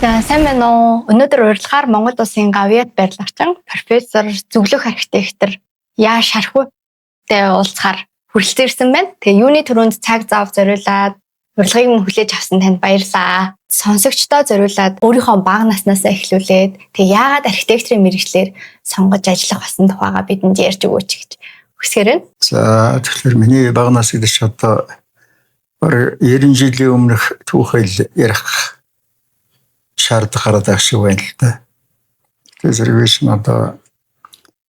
За сайн байна уу? Өнөөдөр урилгаар Монгол Улсын Гавьяат барилгачин профессор Зүглөх архитектор Яаш Хархуйтай уулзахаар хүрэлцэн байна. Тэгээ юуны түрүүнд цаг зав зориулаад урилгыг минь хүлээж авсан танд баярлалаа. Сонсогчдоо зориулаад өөрийнхөө бага наснаас эхлүүлээд тэгээ яагаад архитектурын мэргэжлэр сонгож ажиллах болсон тухайга бидэнд ярьж өгөөч гэж хүсгээр байна. За тэгэхээр миний бага нас гэдэг одоо 90 жилийн өмнөх түүхэл ярих шаардлага гараад байгаа шиг байна л да. Тэрвээс одоо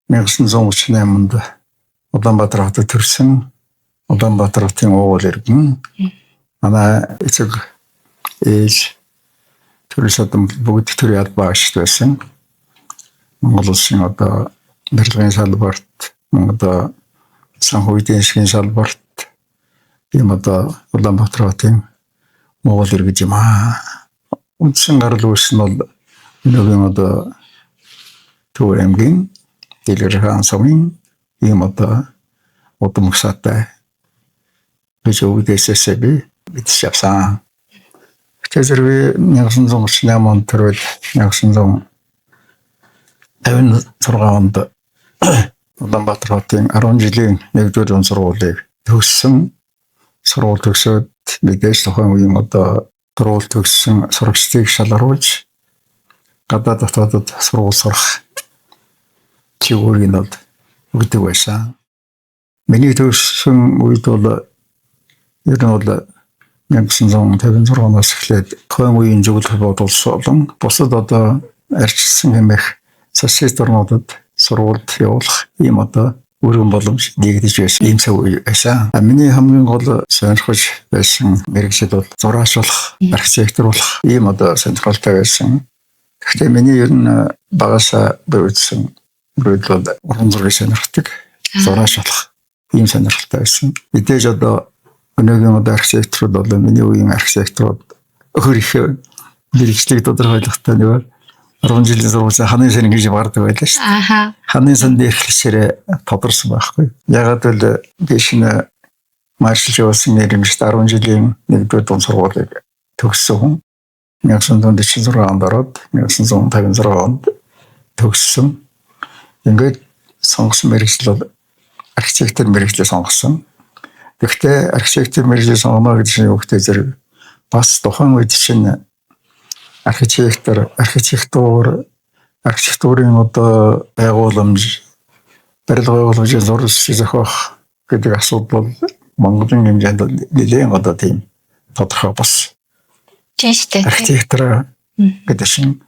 1938 онд Улаанбаатар хотод төрсөн Улаанбаатар хотын уул иргэн манай эцэг ээж төрөөс бүгд төрийн албаагч байсан. Монгол Улсын одоо барилгын салбарт, одоо санхүүгийн эдийн салбарт ийм одоо Улаанбаатар хотын уул иргэж юм аа. Үндсэн гарал үүссэн бол өнөөгийн одоо Төв аймгийн Дэлгэр хаан сумын ийм одоо удам усаатай бижөөдөөсөө би мэдчихсэн. Тэгэхээр 1938 онд төрөл 1956 онд Улаанбаатар хотын 10 жилийн 1-р он сургуулийг төгссөн. Сургууль төгсөөд мэдээж тухайн үеийн одоо сургууль төгссөн сурагчдыг шалгаруулж гадаад дотоодод сургууль сурах чиглэлийг нь өгдөг байсан. Миний төгссөн үед бол ер нь бол 1956 эхлээд тухайн үеийн зөвлөх бодолсон бусад одоо арчилсан хэмээх социалист орнуудад сургуульд явуулах ийм одоо өргөн боломж нэгдэж байсан ийм цаг үе байсан. Миний хамгийн гол сонирхож байсан мэргэжил бол зураачлах, архитектор болох ийм одоо сонирхолтой байсан. Гэхдээ миний ер нь багасаа бүрдсэн бол уран зургийг сонирхдаг, зураачлах ийм сонирхолтой байсан. Мэдээж одоо өнөөгийн одоо архитекторууд бол миний үеийн архитекторууд өөр их мэргэжлийг тодорхойлохтой нэг 10 жилийн сургуулийн ханы сан гэж бардаг байлаа шүү дээ. Ханы сан дээр хэлсээр тодорсон байхгүй. Ягаад гэвэл биш нэ маршалж явсан нэрмжт 10 жилийн 1-р дунд сургуулийг төгссөн хүн 1946 онд ороод 1956 онд төгссөн. Ингээд сонгосон мэргэжил бол архитектор мэргэжлээ сонгосон. Гэхдээ архитектор мэргэжлээ сонгоно гэдэг чинь юу гэхээр зэрэг бас тухайн үед чинь архитектурын одоо байгууламж, барилга байгууламжийн зураг зохиох гэдэг асуудал бол Монголын хэмжээнд нэлээд одоо тийм тодорхой бас. Тийштэй. Архитектор гэдэг чинь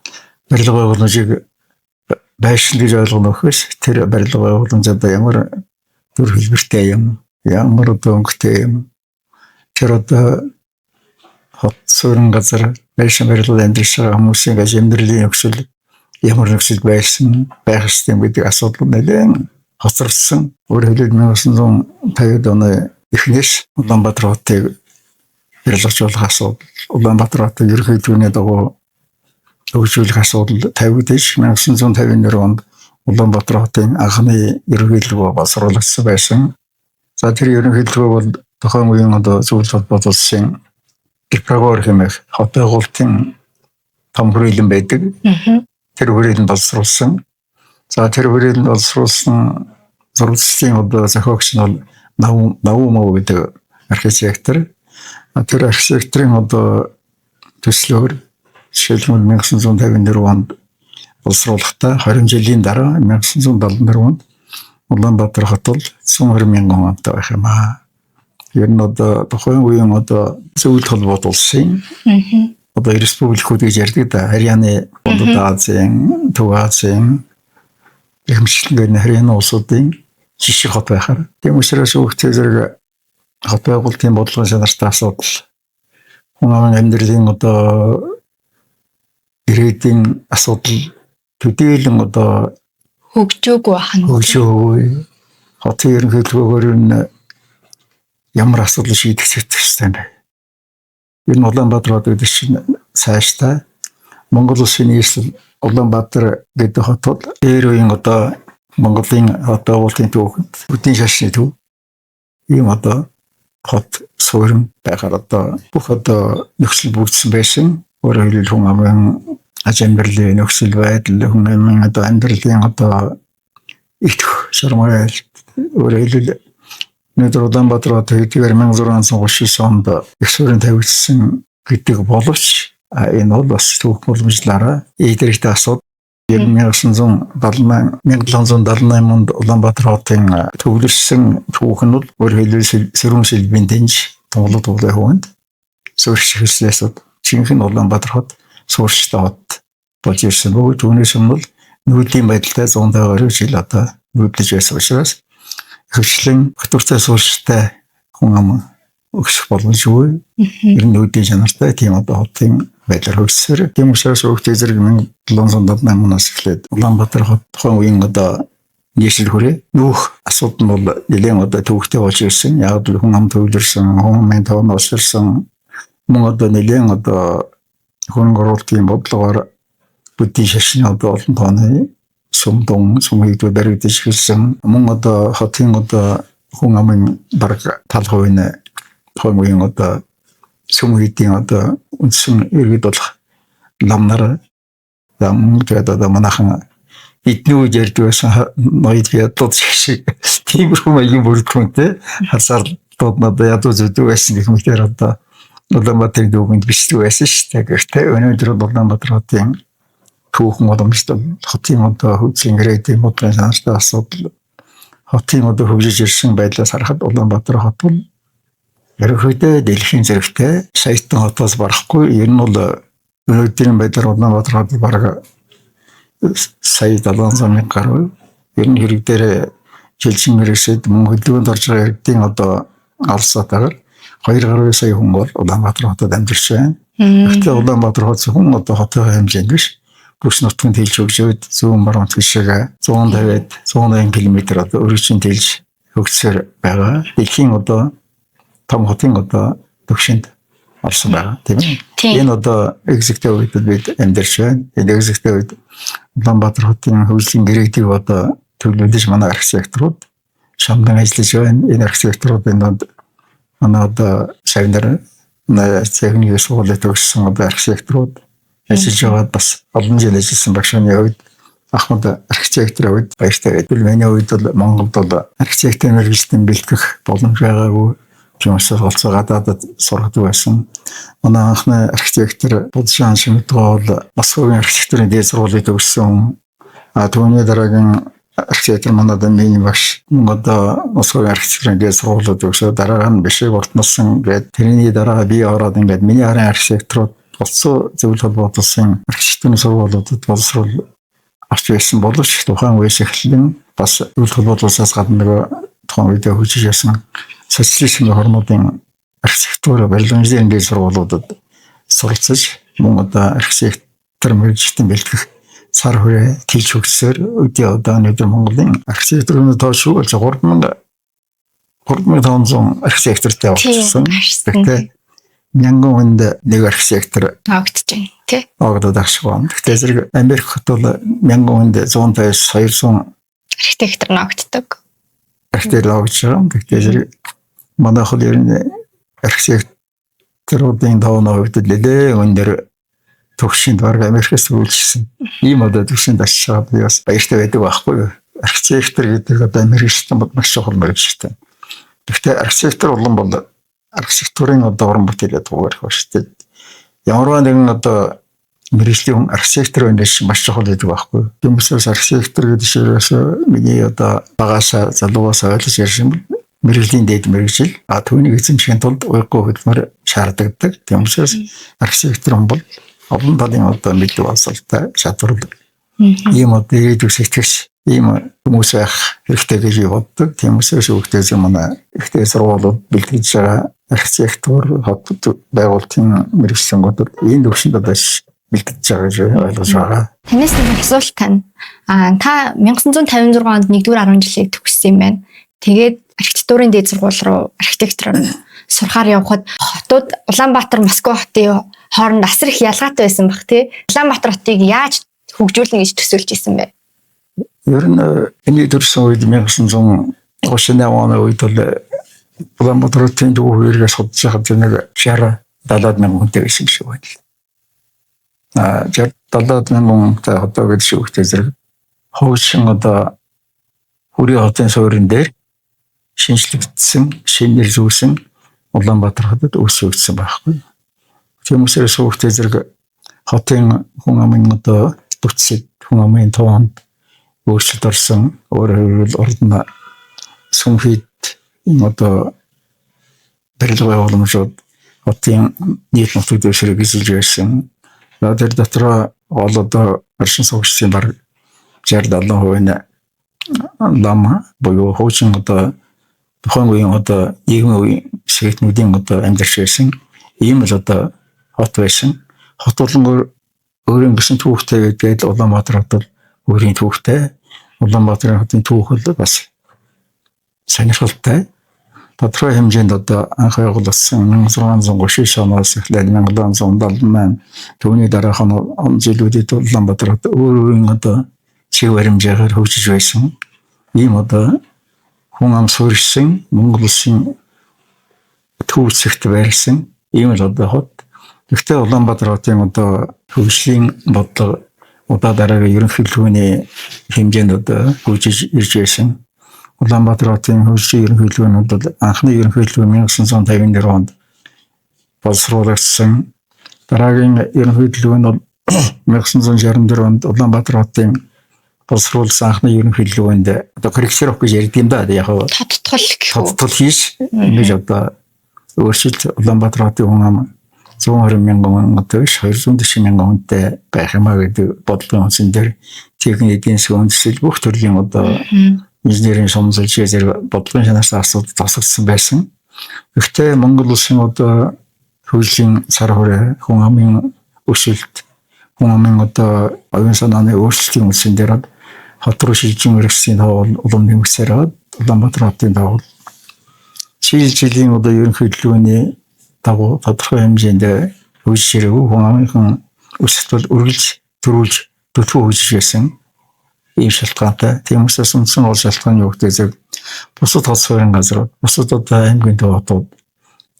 барилга байгууламжийг байшин гэж ойлгохоос тэр барилга байгууламж одоо ямар төр хэлбэртэй юм, ямар одоо өнгөтэй юм. Тэр одоо хот суурин газар байшин барилгад амьдарч байгаа хүмүүсийн амьдралын нөхцөл ямар нөхцөл байсан байх ёстой гэдэг асуудал нэлээд хоцорсон. Өөрөөр хэлбэл 1950-ад оны эхнээс Улаанбаатар хотыг барилгажуулах асуудал, Улаанбаатар хотыг ерөнхийдөө дагуу хөгжүүлэх асуудал тавигдаж 1954 онд Улаанбаатар хотын анхны ерөнхийлөгөө боловсруулагдсан байсан. За тэр ерөнхийлөгөө бол тухайн үеийн одоо зөвлөлт холбоот улсын Ипрагор хэмээх хот байгуулалтын том хүрээлэн байдаг. Тэр хүрээлэн боловсруулсан. За тэр хүрээлэн боловсруулсан зурагчдын одоо зохиогч нь бол Навумов гэдэг архитектор. Тэр архитекторын одоо төслөөр жишээлбэл 1954 онд боловсруулахдаа 20 жилийн дараа 1974 онд Улаанбаатар хот бол 120,000 хүнтэй байх юм аа. Ер нь одоо тухайн үеийн одоо зөвлөлт холбоот улсын одоо республикууд гэж ярьдаг да. Харьяаны, Азийн, Төв Азийн хэмжлэгээр харьяаны улсуудын жишг хот байхаар. Тийм учраас үүгтэй зэрэг хот байгуулалтын бодлогын санаартай асуудал. Хүн амын амьдралын одоо ирээдүйн асуудал төдийлөн одоо хөгжөөгүй байна. Хөгжөөгүй. Хотын ерөнхийлөгөөр нь ямар асуудал шийдэх хэрэгтэй юм бэ? Энэ Улаанбаатар хот гэдэг чинь цаашдаа Монгол Улсын нийслэл Улаанбаатар гэдэг хот бол дээр үеийн одоо Монголын хот байгуулалтын түүхэнд бүдийн шашны төв ийм одоо хот суурин байхаар одоо бүх одоо нөхцөл бүрдсэн байсан. өөрөөр хэлбэл хүн амын ажимбэрлийн нөхцөл байдал хүн амын одоо амьдралын одоо их шармайл өөрөөр хэлбэл өнөөдөр Улаанбаатар хот 1639 онд их суурин тавигдсан гэдэг боловч энэ бол бас түүх боломжлаараа эдгэрэгтэй асууд 1778 онд Улаанбаатар хотын төвлөрсөн түүх нь бол өөрөөр хэлбэл сэрүүн шилбийн дэнж Монголд тулай хөвөнд суурьш хэлснээс жинхэнэ Улаанбаатар хот суурьштай хот болж ирсэн бөгөөд түүнээс өмнө нүүдлийн байдалтай 120 жил одоо нүүдлэж байсан учраас хөвчлэн хөтөвтэй суурьштай хүн ам өгсөх боломжгүй. Ер нь нүүдлийн чанартай тийм одоо хотын байдлаар хөгжсөөр. Тийм учраас өөхтэй зэрэг 1778 оноос эхлээд Улаанбаатар хот тухайн үеийн одоо нийслэл хүрээ нүүх асуудал нь бол нэлээд одоо төвөгтэй болж ирсэн. Яг л хүн ам төвлөрсөн, хүн амын тоон олширсан мөн одоо нэлээд одоо хүн гурвын бодлогоор бүдийн шашны одоо олон тооны сумдон сумыг баригдаж хэлсэн мөн одоо хотын одоо хүн амын бараг талхавын томын одоо сумын одоо үндсэн иргэд болох ламнаар тэгээд одоо манайхан эднүү ярьж байсан ноёд ядууд шиг тиймэрхүү маягийн бүрдгүнтэй хасаар тоднод ядуу зүдүү байсан гэх мэтээр одоо Улаанбаатарын дүүгэнд бичлэг байсан шүү дээ. Гэхдээ өнөөдөр Улаанбаатар хотын түүхэн боломжтой хотын одоо хөгжлийн гэрээдийн бодлогын санаатай асуудал хотын одоо хөгжиж ирсэн байдлаас харахад Улаанбаатар хот бол ерөнхийдөө дэлхийн зэрэгтэй саятан хотоос барахгүй. Ер нь бол өнөөдрийн байдлаар Улаанбаатар хот бараг сая 700 мянган гаруй. Ер нь хэрэг дээр жилчин мэрэгсэд мөн хөдөлгөөнд орж байгаа иргэдийн одоо алсатаар 2 гаруй сая хүн бол Улаанбаатар хотод амьдарч байна. Гэхдээ Улаанбаатар хот хүн одоо хотын хэмжээнд биш. Бүс нутгийн тэлж хөгжөөд зүүн баруун тишээ 150-д 180 км одоо өргөжин тэлж хөгжсөөр байгаа. Дэлхийн одоо том хотын одоо төвшөнд орсон байгаа тийм ээ. Энэ одоо экзектэй үед бид амьдарч байна. Энэ экзектэй үед Улаанбаатар хотын хөгжлийн гэрээдийг одоо төлөвлөж манай архитекторууд шамдан ажиллаж байна. Энэ архитекторуудын донд манай одоо савнаар техникийн сургуулийн төгссөн одоо архитекторууд ажиллаж байгаад бас олон жил ажилласан багшааны үед Ахмад архитекторын үед баяртай байдаг. Миний үед бол Монголд бол архитектурын мэргэжилтэн бэлтгэх боломж байгаагүй. Жимсээр олцоо гадаадд сургадаг байсан. Манай анхны архитектор Будшан Шимтгоо бол Москвагийн архитектурын дээд сургуулийг төгссөн. Түүний дараагийн архитектор манай миний багш одоо Москвагийн архитектурын дээд сургуулийг төгсөө дараа нь бишиг уртнасан гэдэг. Тэрний дараа би ороод ингээд миний арын архитекторууд олцоо зөвлөл холбоотлсон архитектурын сургуулиудад боловсруул авч байсан боловч тухайн үеэс эхлэн бас зөвлөл холбоотлосоос гадна нөгөө тухайн үедээ хөгжиж байсан социализмын хорнуудын архитектур барилгын дээд сургуулиудад суралцаж мөн одоо архитектур мэргэжилтэн бэлтгэх цар хүрээ тэлж хөгжсөөр өдөө одоо өнөөдөр Монголын архитектурын тоош болж 3500 архитектортай болчихсон. Тэгэхээр мянган хүнд нэг архитектор авагдаж байна тий. Авагдаад ахшиг байна. Тэгэхээр зэрэг Америк хот бол мянган хүнд 150-200 архитектор авагддаг. Архитектор авагдаж байгаа. Тэгэхээр зэрэг манай хол ер нь архитекторуудын тоон хувьд нэлээд өндөр төгсөнд баг Америкээс үйлчилсэн. Ийм одоо төгсөнд очиж байгаа би бас баяртай байдаг байхгүй юу? Архитектор гэдэг одоо мэргэжилтэн бод маш чухал мэргэжилтэн. Гэхдээ архитектор бол архитектурын одоо уран бүтээлээ туугаарх ба шүү дээ. Ямарваа нэгэн одоо мэргэжлийн архитектор өнөөдөр маш чухал гэдэг байхгүй юу? Тиймээс архитектор гэдэг ширээс миний одоо багаасаа залуугаас ойлгож ярьсан мэргэжлийн дээд мэргэжил түүнийг эзэмшихийн тулд уйггүй хөдөлмөр шаарддаг. Тиймээс архитектор бол олон талын одоо мэддэг болсолтой чадвар. Ийм одоо ирээдүйг сэтгэж ийм хүмүүс байх хэрэгтэй гэж боддог. Тиймээс шүүхтээс манай ихтэй сургуулиуд бэлтгэж байгаа архитектур хотод байгуулалтын мэргэжлэнгүүд энэ төвшөнд одоо бэлтгэж байгаа гэж ойлгож байгаа. Танаас нэг асуулт тань. Та 1956 онд 1-р 10 жилийг төгссөн юм байна. Тэгээд архитектурын дээд сургууль руу архитектороор сурахаар явхад хотууд Улаанбаатар, Москва хотын хооронд асар их ялгаатай байсан баг тий. Улаанбаатар хотыг яаж хөгжүүлнэ гэж төсөөлж исэн бэ? Ер нь энэ төрсөн үед 1938 оны үед бол Улаанбаатар хотын дүү хоёргаас судалж хаад нэг 60-70 мянган хүнтэй байсан шиг байна. 70,000 хотоо гэж шүүхтэй зэрэг хуучин одоо хүрээ хотын суурин дээр шинжлэгдсэн, шинээр зүүсэн Улаанбаатар хотод үүсгэгдсэн байхгүй. Тиймээс шүүхтэй зэрэг хотын хүн амын одоо бүтцэд хүн амын тоонд өөрчлөлт орсон. Өөрөөр хэлбэл ордон сүмхийд одоо барилга байгууламжууд хотын нийт нутаг дэвшрэг эзэлж байсан. Тэр дотор ол одоо оршин суугчдын баг 60-70% нь лам буюу хуучин одоо тухайн үеийн одоо нийгмийн үеийн шийднүүдийн одоо амьдарч байсан. Ийм л одоо хот байсан. Хот болон өөрийн гэсэн түүхтэй гэдэг Улаанбаатар хот бол өөрийн түүхтэй. Улаанбаатарын хотын түүх бол бас сонирхолтой. Тодорхой хэмжээнд одоо анх байгуулсан 1639 оноос эхлээд 1778 түүний дараах жилүүдэд Улаанбаатар хот өөрийн одоо чиг баримжаагаар хөгжиж байсан. Ийм одоо хүн ам суурьсан Монгол улсын төвчөгт байрсан ийм л одоо хот. Гэхдээ Улаанбаатар хотын одоо хөгжлийн бодлого удаа дараагийн ерөнхий хэлбэрийн хэмжээнд одоо хөгжиж ирж байсан. Улаанбаатар хотын хөгжлийн ерөнхий хэлбэр бол анхны ерөнхий хэлбэр 1954 онд боловсруулагдсан. Дараагийн ерөнхий хэлбэр бол 1964 онд Улаанбаатар хотын боловсруулсан анхны ерөнхий хэлбэрэнд одоо коррекцировк гэж ярьд юм да. Яг тодтол хийж ингэж одоо өөрчлөлт Улаанбаатар хотын хүн ам 120,000 хүн одоо 240,000 хүнтэй байх юмаа гэдэг бодлогын үндсэн дээр техник эдийн засгийн үндэслэл бүх төрлийн одоо инженерийн шуумжлал зэрэг бодлогын шанараас асуудал тасагдсан байсан. Гэхдээ Монгол улсын одоо хөгжлийн сар хүрээ хүн амын өсөлт, хүн амын одоо оюун санааны өөрчлөлтийн үндсэн дээр хот руу шилжин өргөссөн тоол улам нэмэгсээр аваад Улаанбаатар хотын тоол жилийн одоо ерөнхий хэлбэрийн дагуу тодорхой хэмжээнд хөгжиж ирээгүй хүн амын өсөлт бол үргэлж төрүүлж төтгөө хөгжиж байсан. Ийм шалтгаантай. Тийм учраас үндсэн гол шалтгаан юу гэдэг зэрэг бусад хот суурин газар, бусад одоо аймгийн хотууд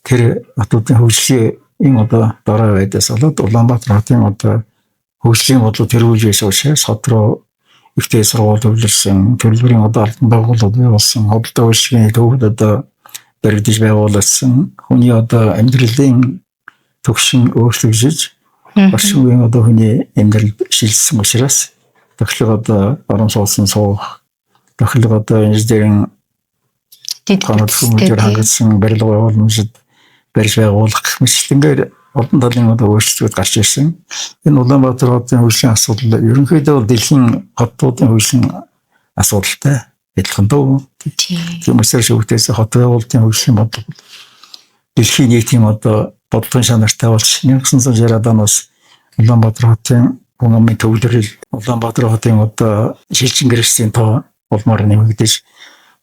тэр хотуудын хөгжлийн одоо дараа байдаас болоод Улаанбаатар хотын одоо хөгжлийн бодлого тэргүүлж байсан учраас хот руу ихтэй сургууль төвлөрсөн, төлбөрийн одоо албан байгууллагууд байгуулсан, хөдөлгөөний үйлчлэгийн төвд одоо баригдаж байгуулсан, хүний одоо амьдралын төгшин өөрчлөгдөж, орчин үеийн одоо хүний амьдрал шилжсэн учраас тохилго одоо орон сууцны суух, тохилго одоо инженерийн тоног хүмүүжээр хангасан барилга байгууламжид барьж байгуулах гэх мэтлэнгээр олон талын одоо өөрчлөлтүүд гарч ирсэн. Энэ Улаанбаатар хотын хөгжлийн асуудал ерөнхийдөө бол дэлхийн хотуудын хөгжлийн асуудалтай адилхан дөө. Тиймээс шүүхтээс хот байгуулалтын хөгжлийн бодлого дэлхийн нийтийн одоо бодлогын шанартай болж 1960-аад оноос Улаанбаатар хотын хүн амын төвлөрөл Улаанбаатар хотын одоо шилжин гэрээсийн тоо улмаар нэмэгдэж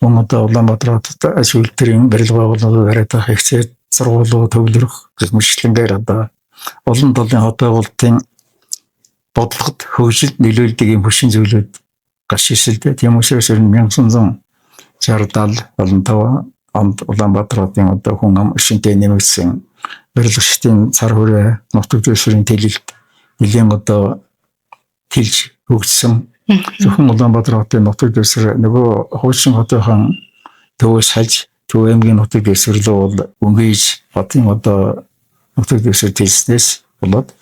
мөн одоо Улаанбаатар хотод аж үйлдвэрийн барилга байгууллагууд бариад байх хэвчээ сургуулиуд төвлөрөх гэх мэтчлэнгээр одоо олон талын хот байгуулалтын бодлогод хөгжилд нөлөөлдөг юм хүчин зүйлүүд гарч ирсэлтэй. Тийм учраас 1960-70 онд Улаанбаатар хотын одоо хүн ам шинтэй нэмэгдсэн барилгачдын цар хүрээ нутаг дэвшрийн тэлэлт нэлийн одоо тэлж хөгжсөн. Зөвхөн Улаанбаатар хотын нутаг дэвшир нөгөө хуучин хотынхан төвөөс хаж Төв аймгийн нутаг дэвширлөө бол өнгөж хотын одоо нутаг дэвшир тэлснээс болоод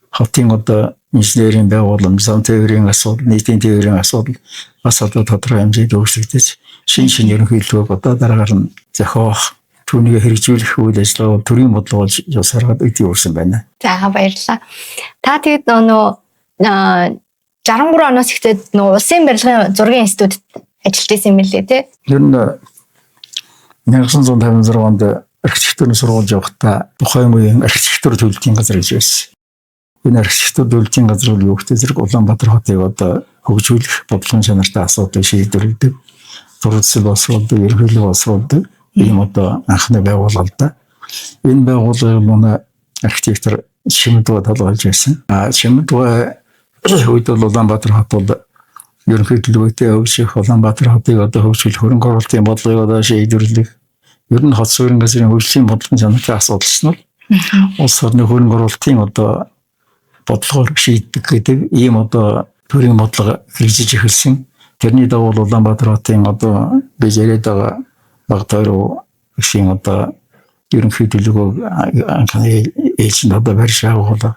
хотын одоо инженерийн байгууламж, зам тээврийн асуудал, нийтийн тээврийн асуудал бас одоо тодорхой хэмжээнд өөрчлөгдөж шин ерөнхий хэлбэр одоо дараагаар нь зохиох, түүнийг хэрэгжүүлэх үйл ажиллагаа төрийн бодлого болж явсараад үгүй өөрсөн байна. За баярлалаа. Та тэгэд нөгөө 63 оноос эхлээд нөгөө улсын барилгын зургийн институтэд ажиллаж байсан юм лээ тий. Ер нь 1956 онд архитектурын сургууль явахдаа тухайн үеийн архитектур төлөвлөлтийн газар гэж байсан. Энэ архитектур төлөвлөлтийн газар бол юу гэдэг зэрэг Улаанбаатар хотыг одоо хөгжүүлэх бодлогын чанартай асуудлыг шийдвэрлэдэг. Зурагчдын боловсруулдаг, ерөнхийлөг боловсруулдаг ийм одоо анхны байгууллага да. Энэ байгууллагыг манай архитектор Шимэдва талгаалж байсан. Шимэдва үед бол Улаанбаатар хот бол ерөнхий төлөвлөгөөтэй хөгжих, Улаанбаатар хотыг одоо хөгжүүлэх хөрөнгө оруулалтын бодлогыг одоо шийдвэрлэх, ер нь хот суурин газрын хөгжлийн бодлогын чанартай асуудал нь улс орны хөрөнгө оруулалтын одоо бодлогоор шийддэг гэдэг ийм одоо төрийн бодлого хэрэгжиж эхэлсэн. Тэрний дагуу Улаанбаатар хотын одоо biz яриад байгаа баг тойроо гişin одоо ерөнхий төлөвлөгөө анхны ээлжинд одоо барьж байгуулах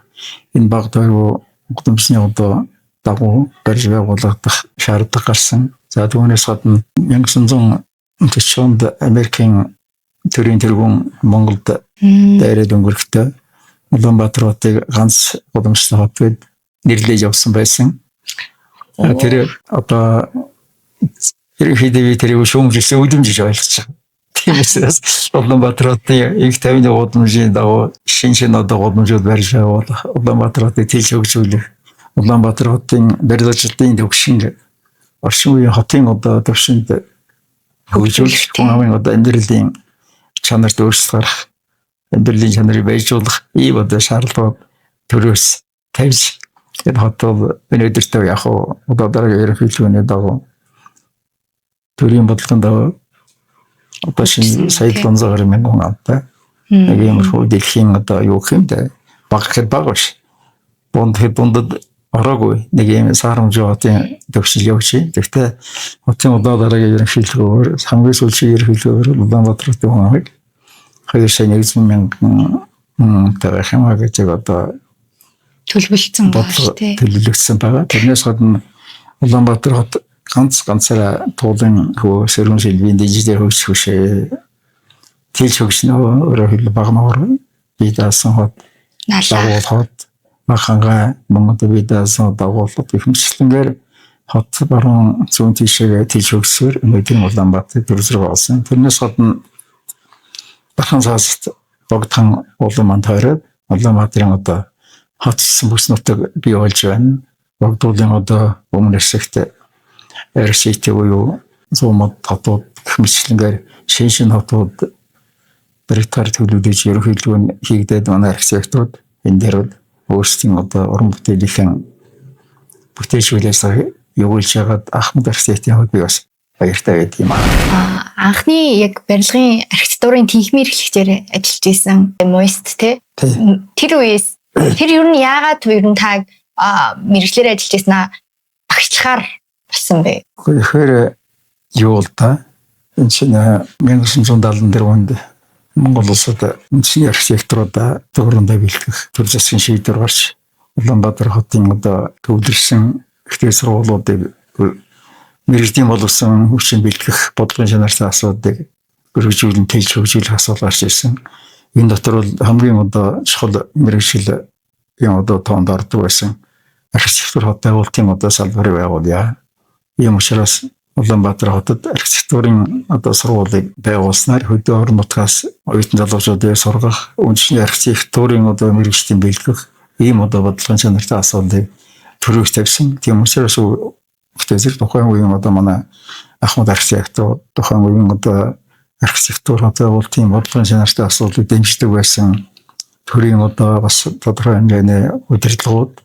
энэ баг тойроо гудамжны одоо дагуу барьж байгуулагдах шаардлага гарсан. За түүнээс гадна 1940 онд Америкийн төрийн тэргүүн Монголд дайраад өнгөрөхдөө Улаанбаатар хотыг ганц гудамжтай хот гэд нэрлэж явсан байсан. Тэр одоо ерөнхийдөө тэрийг шүүмжлсэн үдэмжиж ойлгож байгаа. Тиймээс Улаанбаатар хотын их тавины гудамжийн дагуу шинэ одоо гудамжууд барьж байгуулах, Улаанбаатар хотыг тэлж хөгжүүлэх, Улаанбаатар хотын барилгын төвшинг орчин үеийн хотын одоо төвшөнд хөгжүүлэх, хүн амын одоо амьдралын чанарт өөрчлөлт гарах, амьдралын чанарыг байжуулах ийм одоо шаардлагууд төрөөс тавьж энэ хот бол өнөөдөртөө яг одоо дараагийн ерөнхийлөгөөний дагуу төрийн бодлогын дагуу одоо шинэ саяхан цагаар 1000 хүн автай. Нэг юм хөө дэлхийн одоо юу гэх юм бэ? Багт багш. Дундад ороогүй нэг юм саарамжийн хотын төвшил явж. Гэхдээ хотын одоо дараагийн ерөнхийлөгөөр хамгийн сүүлийн ерөнхийлөгөөр Улаанбаатар хотын хүн амыг 2,100,000 тавих юм гэж одоо төлөвлөсөн байна тийм. Төлөвлөгдсөн байгаа. Тэрнээс гадна Улаанбаатар хот ганцаараа туулын хөө сэрүүн шилбийн дижитал хөгжих хүшээ тэлж хөгжнө өөрөөр хэлбэл багнаар бий даасан хот дагуул хот маханга Монгол бий даасан дагуул хот ихэмжлэнгээр хот баруун зүүн тишээ тэлж хөгсөөр өнөөдрийн Улаанбаатар төрөлсрөг болсон. Тэрнээс гадна Бархан цааст богдхан улаан манд тойроод Улаанбаатарын одоо хотсон бүс нутаг бий болж байна. Богдуулын одоо өмнө хэсэгт RCT буюу зүүмод хотууд гэмчлэнгээр шинэ хотууд баригдахаар төлөвлөж ерөнхийдөө хийгдээд манай архитектууд энэ дээр өөрсдийн одоо уран бүтээлийн бүтээлчүүлээс явуулж байгаад Ахмад архитектийн хувьд би бас баяртай байдаг юм аа. Анхны яг барилгын архитектурын тэнхимийн эрхлэгчээр ажиллаж исэн Моист тий. Тэр үеэс тэр ер нь яагаад ер нь та мэрэгчлэр ажиллаж исэн багшлахаар болсон бэ? Тэгэхээр юу л да энэ чинь 1974 онд Монгол улсад үндэсний архитектуруудаа төгрөндөө бэлтгэх төр засгийн шийдвэр гарч Улаанбаатар хотын одоо төвлөрсөн ихтэй сургуулиудыг мэрэгжлийн боловсон хүчин бэлтгэх бодлогын чанартай асуудыг өргөжүүлэн тэлж хөгжүүлэх асуудал гарч ирсэн. Энэ дотор бол хамгийн одоо чухал мэрэгжил юм одоо тоонд ордог байсан архитектур хот байгуулалтын одоо салбарыг байгуулъя. Ийм учраас Улаанбаатар хотод архитектурын одоо сургуулийг байгуулснаар хөдөө орон нутгаас оюутан залуучуудыг сургах, үндэсний архитектурын одоо мэрэгжлийн бэлтгэх ийм одоо бодлогын чанартай асуудлыг төрөөж тавьсан. Тийм учраас тэгэхээр тухайн үеийн одоо манай Ахмад архитектор тухайн үеийн одоо архитектур хот байгуулалтын бодлогын чанартай асуудлыг дэмждэг байсан төрийн одоо бас тодорхой хэмжээний удирдлагууд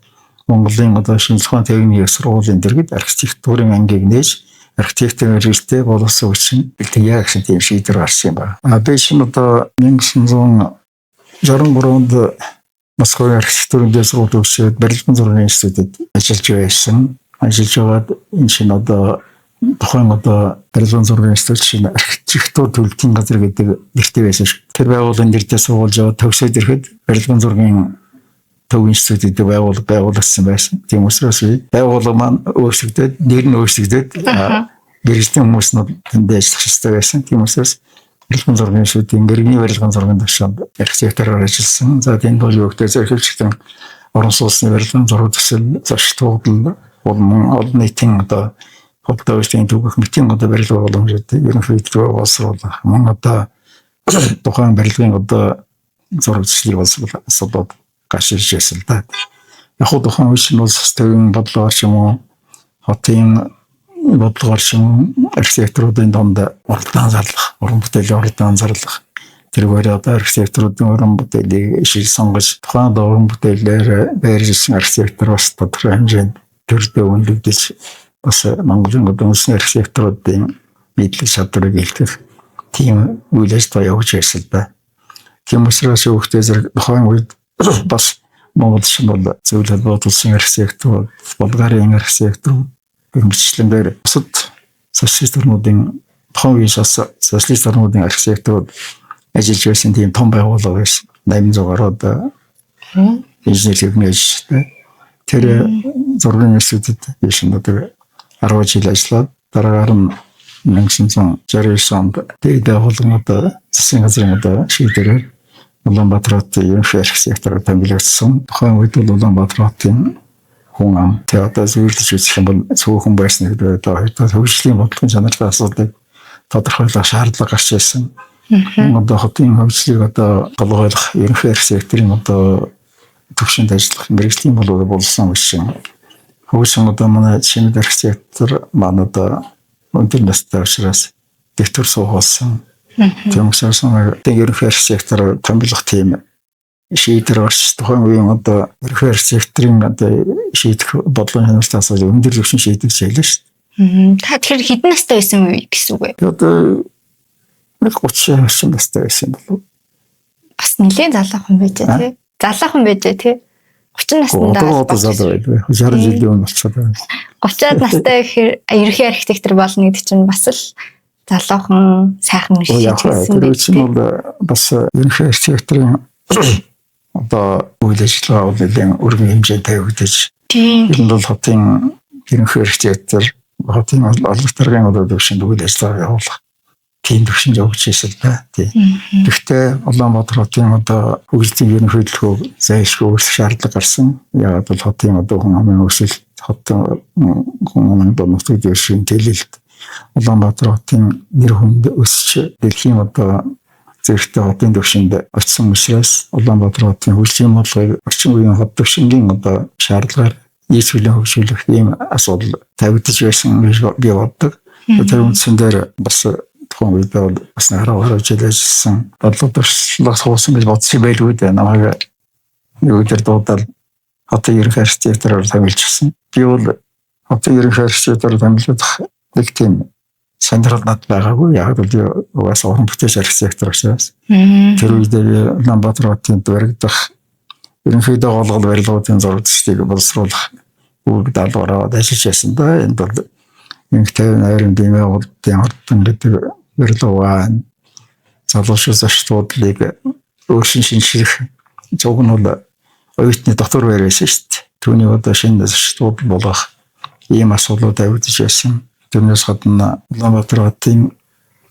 Монголын одоо шинжлэх ухааны техникийн сургуулийн дэргэд архитектурын ангийг нээж архитектурын мэргэжлтэй боловсон хүчин бэлтгэе гэсэн тийм шийдвэр гарсан юм байна. Би шинэ одоо 1963 онд Москвын архитектурын дэс сургууль өгчөөд барилгын зургийн институтэд ажиллаж байсан. Ажиллаж байгаад энэ шинэ одоо тухайн одоо барилгын зургийн институт шинэ архитектур төлөвлөлтийн газар гэдэг нэртэй байсан шүү. Тэр байгууллагын нэртэй сургуулж яваад төгсөөд ирэхэд барилгын зургийн төв институтэд байгуулагдсан байсан. Тийм учраас байгууллага маань өөрчлөгдөд, нэр нь өөрчлөгдөд гэрэлтийн хүмүүс нь тэндээ ажиллах хэрэгтэй байсан. Тийм учраас барилгын зургийн институтын гэргийн барилгын зургийн төвшөнд архитектороор ажилласан. За тийм бол юу гэдэг зөвшөөрөлтөнд орон сууцны барилгын зураг төсөл зочдууд олон нийтийн одоо хөлтөөсийн түүх мэтийн одоо барилга боломжтой ерөнхийдөө боловсруулах. Мөн одоо тухайн барилгын одоо зураг төслийг боловсруулах гарч ирж байсан л да. Яг хуу тухайн үеийн улс төрийн бодлогоор ч юм уу хотын бодлогоор ч юм уу архитектуруудын донд уралдаан зарлах, уран бүтээлийн уралдаан зарлах тэргээр одоо архитектуруудын уран бүтээлийг шил сонгож тухайн уран бүтээлээр байрлуулсан архитектор бас тодорхой хэмжээнд төрдөө үнэлэгдэж бас Монголын үндэсний архитектуруудын мэдлэг чадварыг илтгэх тийм үйл ажиллагаа явуулж байсан л да. Тийм учраас хүүхдээ зэрэг тухайн үед бас Монгол шиг бол зөвлөл холбоот улсын эрх сектор, Булгарын эрх сектор гэмчлэнээр бусад социалист орнуудын тухайн үеийн социалист орнуудын эрх секторууд ажиллаж байсан тийм том байгууллага байсан. 800 гаруйд инженер техникийн ажилчтай. Тэр зургийн институтэд биш нэг 10 жил ажиллаад дараагаар нь 1969 онд тэгээд байгууллагууд засгийн газрын шийдвэрээр Улаанбаатар хотын ерөнхий эрх секторыг томилогдсон. Тухайн үед бол Улаанбаатар хотын хүн ам тэгээд зөвлөж үзэх юм бол цөөхөн байсан гэдэг одоо хөгжлийн бодлогын чанартай асуудлыг тодорхойлох шаардлага гарч ирсэн. Одоо хотын хөгжлийг одоо голгойлох ерөнхий эрх секторын одоо төвшөнд ажиллах мэргэжлийн боловсрол болсон гэсэн. Хөгжсөн одоо манай шинэ эрх сектор манай одоо өндөр настай учраас дэвтэр суугуулсан. Тэгмээс ерөнхий эрх сектор томилох тийм шийдвэр гарч тухайн үеийн одоо ерөнхий эрх секторын одоо шийдэх бодлогын чанартай асуудал өндөр түвшин шийдэгч байлаа шүү дээ. Та тэгэхээр хэдэн настай байсан үе гэсэн үг вэ? Одоо 30 настай байсан болов. Бас нэлээд залуухан байж тий. Залуухан байж тий. 30 наснда одоо залуу байлгүй. 60 жилийн өмнө болчиход байна. 30-аад настай гэхээр ерөнхий архитектор болно гэдэг чинь бас л залуухан сайхан шийдсэн байх. Тэр чинь бол бас ерөнхий архитекторын одоо үйл ажиллагаа бол өргөн хэмжээнд тавигдаж энэ бол хотын ерөнхий архитектор хотын олонх даргын одоо төвшөнд үйл ажиллагаа явуулах тийм төвшөнд явж ирсэн байна. Гэхдээ Улаанбаатар хотын одоо хөгжлийн ерөнхий төлөвлөгөөг зайлшгүй өөрчлөх шаардлага гарсан. Яагаад бол хотын одоо хүн амын өсөлт хотын хүн амын нөхцөл байдлын төлөлт Улаанбаатар хотын нэр хүнд өсч дэлхийн одоо зэрэгтэй хотын төвшөнд очсон учраас Улаанбаатар хотын хөгжлийн бодлогыг орчин үеийн хот төвшингийн одоо шаардлагаар нийцүүлэн хөгжүүлэх ийм асуудал тавигдаж байсан би боддог. Тэр үндсэндээр бас тухайн үед бол бас 10 жил ажилласан бодлого туршлага суусан гэж бодсон байлгүй дээ. Намайг өдөр дуудаад хотын ерөнхий архитектороор томилжсэн. Би бол хотын ерөнхий архитектороор томилох нэг тийм сонирхол над байгаагүй. Яг л угаасаа уран бүтээч архитектор учраас. Тэр үед Улаанбаатар хотын баригдах ерөнхийдөө голгол барилгуудын зурагчдыг боловсруулах үг даалгавраа ажиллаж байсан да. Энд бол 50 бимээ урдын ордон гэдэг барилга залуучууд зочдлыг өөрсөн шинжлэх зөвг нь бол оюутны доктор байр байсан шүү дээ. Түүний одоо шинэ зочдлууд болох ийм асуудлууд тавигдаж байсан. Тэрнээс гадна Улаанбаатар хотын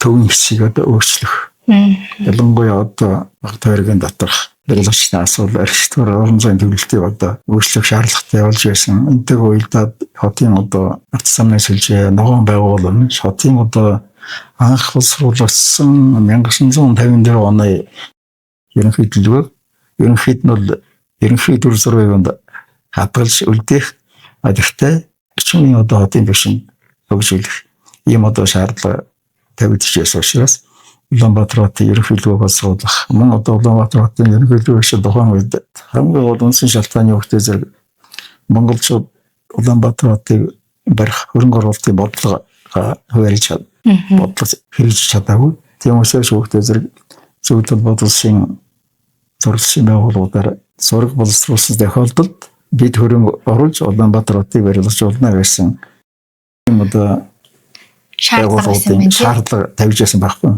төвийн хэсгийг одоо өөрчлөх. Ялангуяа одоо баг тойргийн доторх барилгачны асуудал архитектур орон зайны төлөвлөлтийг одоо өөрчлөх шаардлагатай явж байсан. Энэтэй уялдаад хотын одоо ард самны сүлжээ ногоон байгууллага хотын одоо анх боловсруулсан 1954 оны ерөнхий төлөвлөгөө ерөнхийд нь бол ерөнхий төр зургийг хадгалж үлдээх гэхдээ орчин одоо хотын төвшөнд хөгжүүлэх ийм одоо шаардлага тавигдаж байсан учраас Улаанбаатар хотын ерөнхий төлөвлөгөөг боловсруулах мөн одоо Улаанбаатар хотын ерөнхий төлөвлөгөөг тухайн үед хамгийн гол үндсэн шалтгааны өгтөө зэрэг монголчууд Улаанбаатар хотыг барих хөрөнгө оруулалтын бодлого хуваарлж бодлого хэрэгжиж чадаагүй. Тийм учраас өгтөө зэрэг зөвлөл бодлосын зургийн байгууллагуудаар зураг боловсруулсан тохиолдолд бид хөрөнгө оруулж Улаанбаатар хотыг барилгажуулна гэсэн юм одоо шаардлага тавьж байсан байхгүй.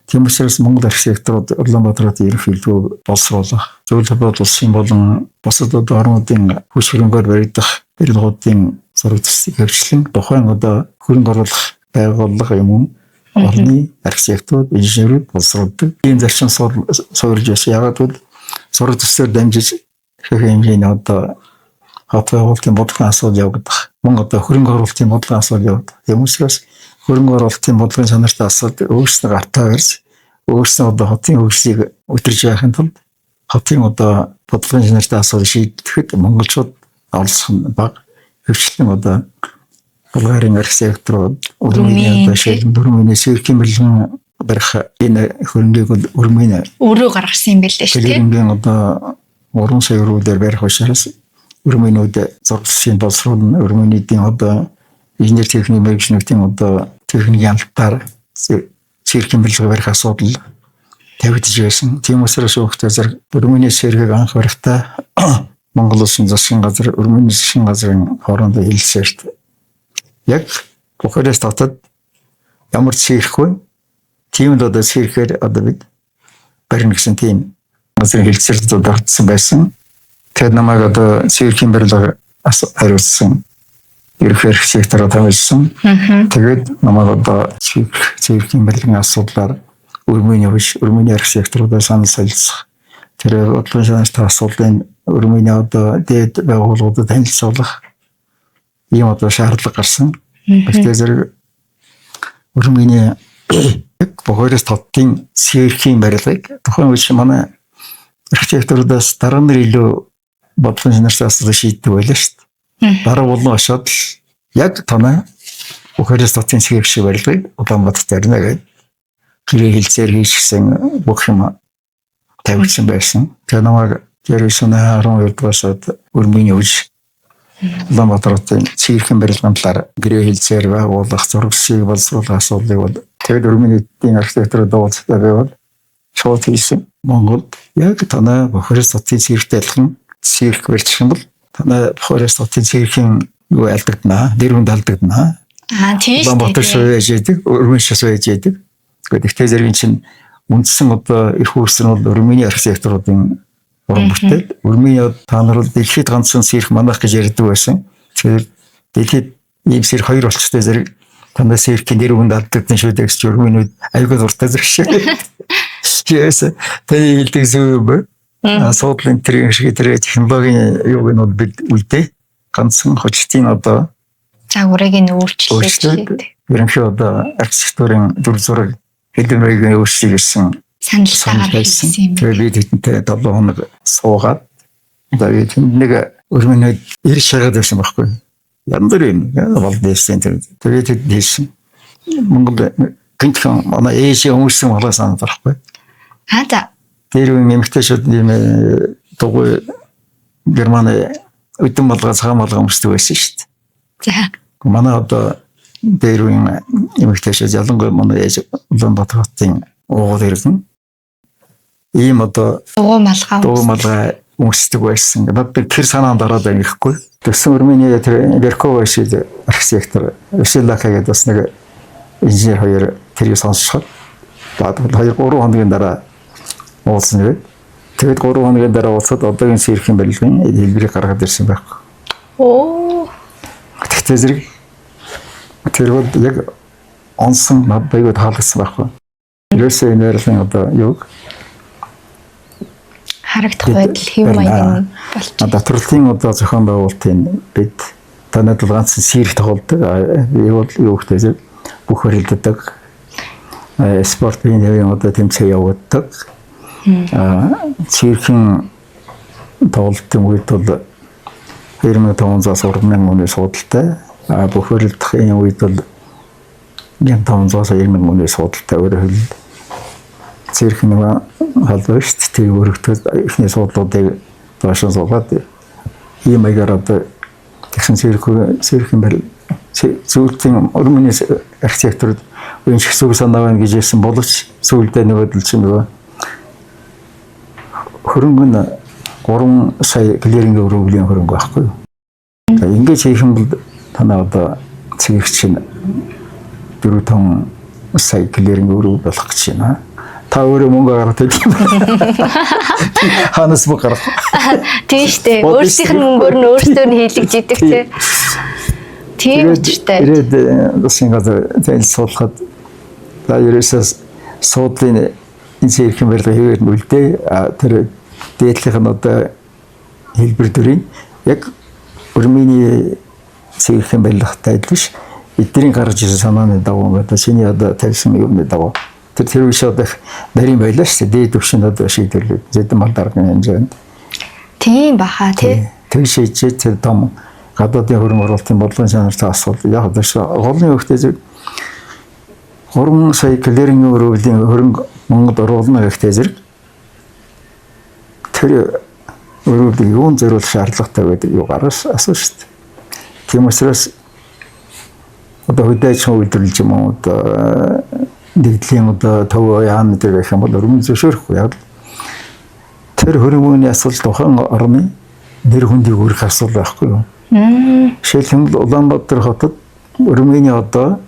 Тийм учраас Монгол архитекторууд Улаанбаатар хотын ерөнхий төлөвлөгөөг боловсруулах, зөвлөл бодлосын болон бусад одоо орнуудын хүч хөрөнгөөр баригдах барилгуудын зураг зурцыг хөгжлөн тухайн одоо хөрөнгө оруулах байгууллага юм орны архитектурууд, инженерүүд боловсруулдаг. Ийм зарчим суурьж байсан. Яагаад гэвэл зураг зурцээр дамжиж их хэмжээний одоо хот байгуулалтын бодлогын асуудал явагдах. Мөн одоо хөрөнгө оруулалтын бодлогын асуудал явагдах. Тийм учраас хөрөнгө оруулалтын бодлогын чанартай асуудал өөрснөө гартаа барьж өөрснөө одоо хотын хөгжлийг өтөрж яахын тулд хотын одоо бодлогын чанартай асуудал шийдэхэд монголчууд олсох баг хөвчлэн одоо Булгарын архитектурууд өрмөний одоо шилэн дөрмөний сэрхийн бэлгэн барих энэ хөрөнгийг өрмөний өөрөө гаргасан юм байлээ шүү дээ. Тэрнгийн одоо уран сувруудаар барих учраас өрмөнүүд зургийн боловсруулна өрмөнийдийн одоо инженер техникийн мэргэжнүүдийн одоо техникийн амлалтаар сэрхийн бэлэг барих асуудал тавигдж байсан. Тийм учраас өгтөө зэрэг өрмөний сэргийг анх барихтаа Монгол улсын засгийн газар, Өрмөний засгийн газрын хоорондоо хэлэлцээрт яг Бухарест хотод ямар цэвэрхгүй тийм л одоо цэвэрхээр одоо бид барина гэсэн тийм газрын хэлэлцээрт дурдсан байсан. Тэгэхээр намайг одоо цэвэрхийн барилга хариуцсан ерөнхий сектор томилсон. Тэгээд намайг одоо цэвэрхийн барилгын асуудлаар Өрмөний арх секторуудаа санал солилцох. Тэр бодлогын санаатай асуудлын Өрмөний одоо дээд байгууллагуудад танилцуулах ийм одоо шаардлага гарсан. Гэхдээ зэрэг Өрмөний Бухарест хотын цэвэрхийн барилгыг тухайн үеч манай архитекторудаас дараа нь илүү бодлогын санаатай асуудал шийддэг байлаа шүү дээ. Дараа болон очоод яг танай Бухарест хотын цэвэрхийн барилгыг Улаанбаатарт барина гэдэг гэрээ хэлцээр хийчихсэн бүх юм тавьсан байсан. Тэгээ намайг 12 дуусаад Өрмөний үж Улаанбаатарын цэвэрхэн барилгын талаар гэрээ хэлцээр байгуулах зурагсыг боловсруулах асуудлыг бол тэгээд Өрмөний архитектурын дуулалттай байвал шууд хийсэн. Монголд яг танай Бухарест хотын цэвэртэй адилхан цэвэрх барьчих юм бол танай Бухарест хотын цэвэрхийн юу алдагдана, дэр хүнд алдагдана. Тийм шүү дээ. Улаанбаатар сууж яадаг, Өрмөн сууж яадаг. Гэхдээ зэргийн чинь үндсэн одоо их хөрсөн бол Өрмөний архитектуруудын уран бүтээл. Өрмөний та нар бол дэлхийд ганцхан цэрх манах гэж ярьдаг байсан. Тэгэхээр дэлхийд ийм цэрх хоёр болчтой зэрэг танай цэрхийн дэр хүнд алдагдсан шүү дээ гэж Өрмөнүүд аюулгүй дуртай зэрэг шиг. Yes, таны хэлдэг зөв бай. Асуудлын тэр шиг тэр технологийн юуг нь бол бид үлдээ. Ганцхан хочтын одоо загварыг нь өөрчлөлт. Ерөнхий одоо архитектурын дүр зураг хэдэмэгийн өөрчлөлт гэсэн санал байсан юм. Тэгээд бид тэдэнтэй 7 хоног суугаад тэгээд нэг Өрмөний ир шагаад байсан байхгүй. Яндар юм бол дэсэн тэр. Тэгээд тэд дэсэн. Монгол гинхэн манай ээжийн өмөрсөн болохоос анзаарахгүй. За. Тэр үеийн эмэгтэйчүүд ийм дугуй Германы өдөн болгоо цагаан болгоо өмсдөг байсан шүү дээ. За. Манай одоо дээр үеийн эмэгтэйчүүд ялангуяа манай ээж Улаанбаатар хотын уугуул иргэн ийм одоо дугуй малгай өмсдөг байсан. Надад тэр санаанд ороод ирэхгүй. Төсөн Өрмөний тэр Веркова шиг архитектор Василака гэдэг бас нэг инженер хоёр тэрийг сонсоход баад 2-3 хоногийн дараа уулсан юм. Тэгээд 3 хоногийн дараа уулзаад одоогийн цэвэрхийн барилгын хэлбэрийг гаргаад ирсэн байхгүй. Тэгтээ зэрэг тэр бол яг онсон надад таалагдсан байхгүй. Ерөөсөө энэ барилгын одоо юг харагдах байдал хэв маяг болж байна. Доторлын одоо зохион байгуулалтын бид танад бол ганц сэрх тоглодог. Юу гэхтэй зэрэг бүх хөрөлдөдөг. Спортын явын одоо тэмцээн явуулдаг. Цэрхэн тоглолтын үед бол 2500-аас 3000 хүний суудалтай. Бүх хөрөлдөх үед бол 1500-аас 2000 хүний суудалтай. Өөрөөр хэлбэл цэрхэн халбаа шүү дээ. Тэр өргөдөд ихний суудлуудыг доошоо суулгаад ийм маягаар одоо тэгсэн цэрхэн барил зөвхөн Өрмөний архитектурд үеийнх зүг санаа байна гэж хэлсэн боловч сүүлдээ нөгөөдөл чинь нөгөө хөрөнгө нь 3 сая клиринг өрөвлийн хөрөнгө байхгүй юу. Тэгэхээр ингэж хийх юм бол танаа одоо цэгч чинь 4-5 сая клиринг өрөв болох гэж байна. Та өөрөө мөнгө гаргах гэдэг юм. Ханаас мөнгө гаргах. Тийм шүү дээ. Өөрсдийнх нь мөнгөөр нь өөрсдөө нь хийлгэж идэг тийм үстэй. Ирээд засгийн газар танилцуулахад та ерөөсөө суудлын энэ цэрхэн барилга хэвээр нь үлдээ. Тэр дээдлийнх нь одоо хэлбэр төрийн яг Өрмөний цэрхэн барилгатай биш эдний гаргаж ирсэн санааны дагуу одоо чиний одоо тавьсан юмны дагуу тэр үеиш одоо нарийн байлаа шүү дээ. Дээд төвшөнд одоо шийдвэрлээд зэдэн мал дарганы хэмжээнд. Тийм баха тий. Тэг шийдэж тэр том гадаадын хөрөнгө оруулалтын бодлогын санаартай асуудал яг дэш голын хөвгтэй зэрэг 3 сая клиринг өрөвлийн хөрөнгө Монгол оруулна гэхтэй зэрэг тэр өрөвлийг юун зориулах шаардлагатай байдаг юу гараас асууж шүү дээ. Тийм учраас одоо хөдөөж үйлдвэрлэж юм уу одоо дэглэлийн одоо төв яам гэдэг гэх юм бол өрмөн зөвшөөрөхгүй яг тэр хөрөнгөний асуудал тухайн орны нэр хүндийг өрөх асуудал байхгүй юу? Жишээлбэл Улаанбаатар хотод Өрмөний одоо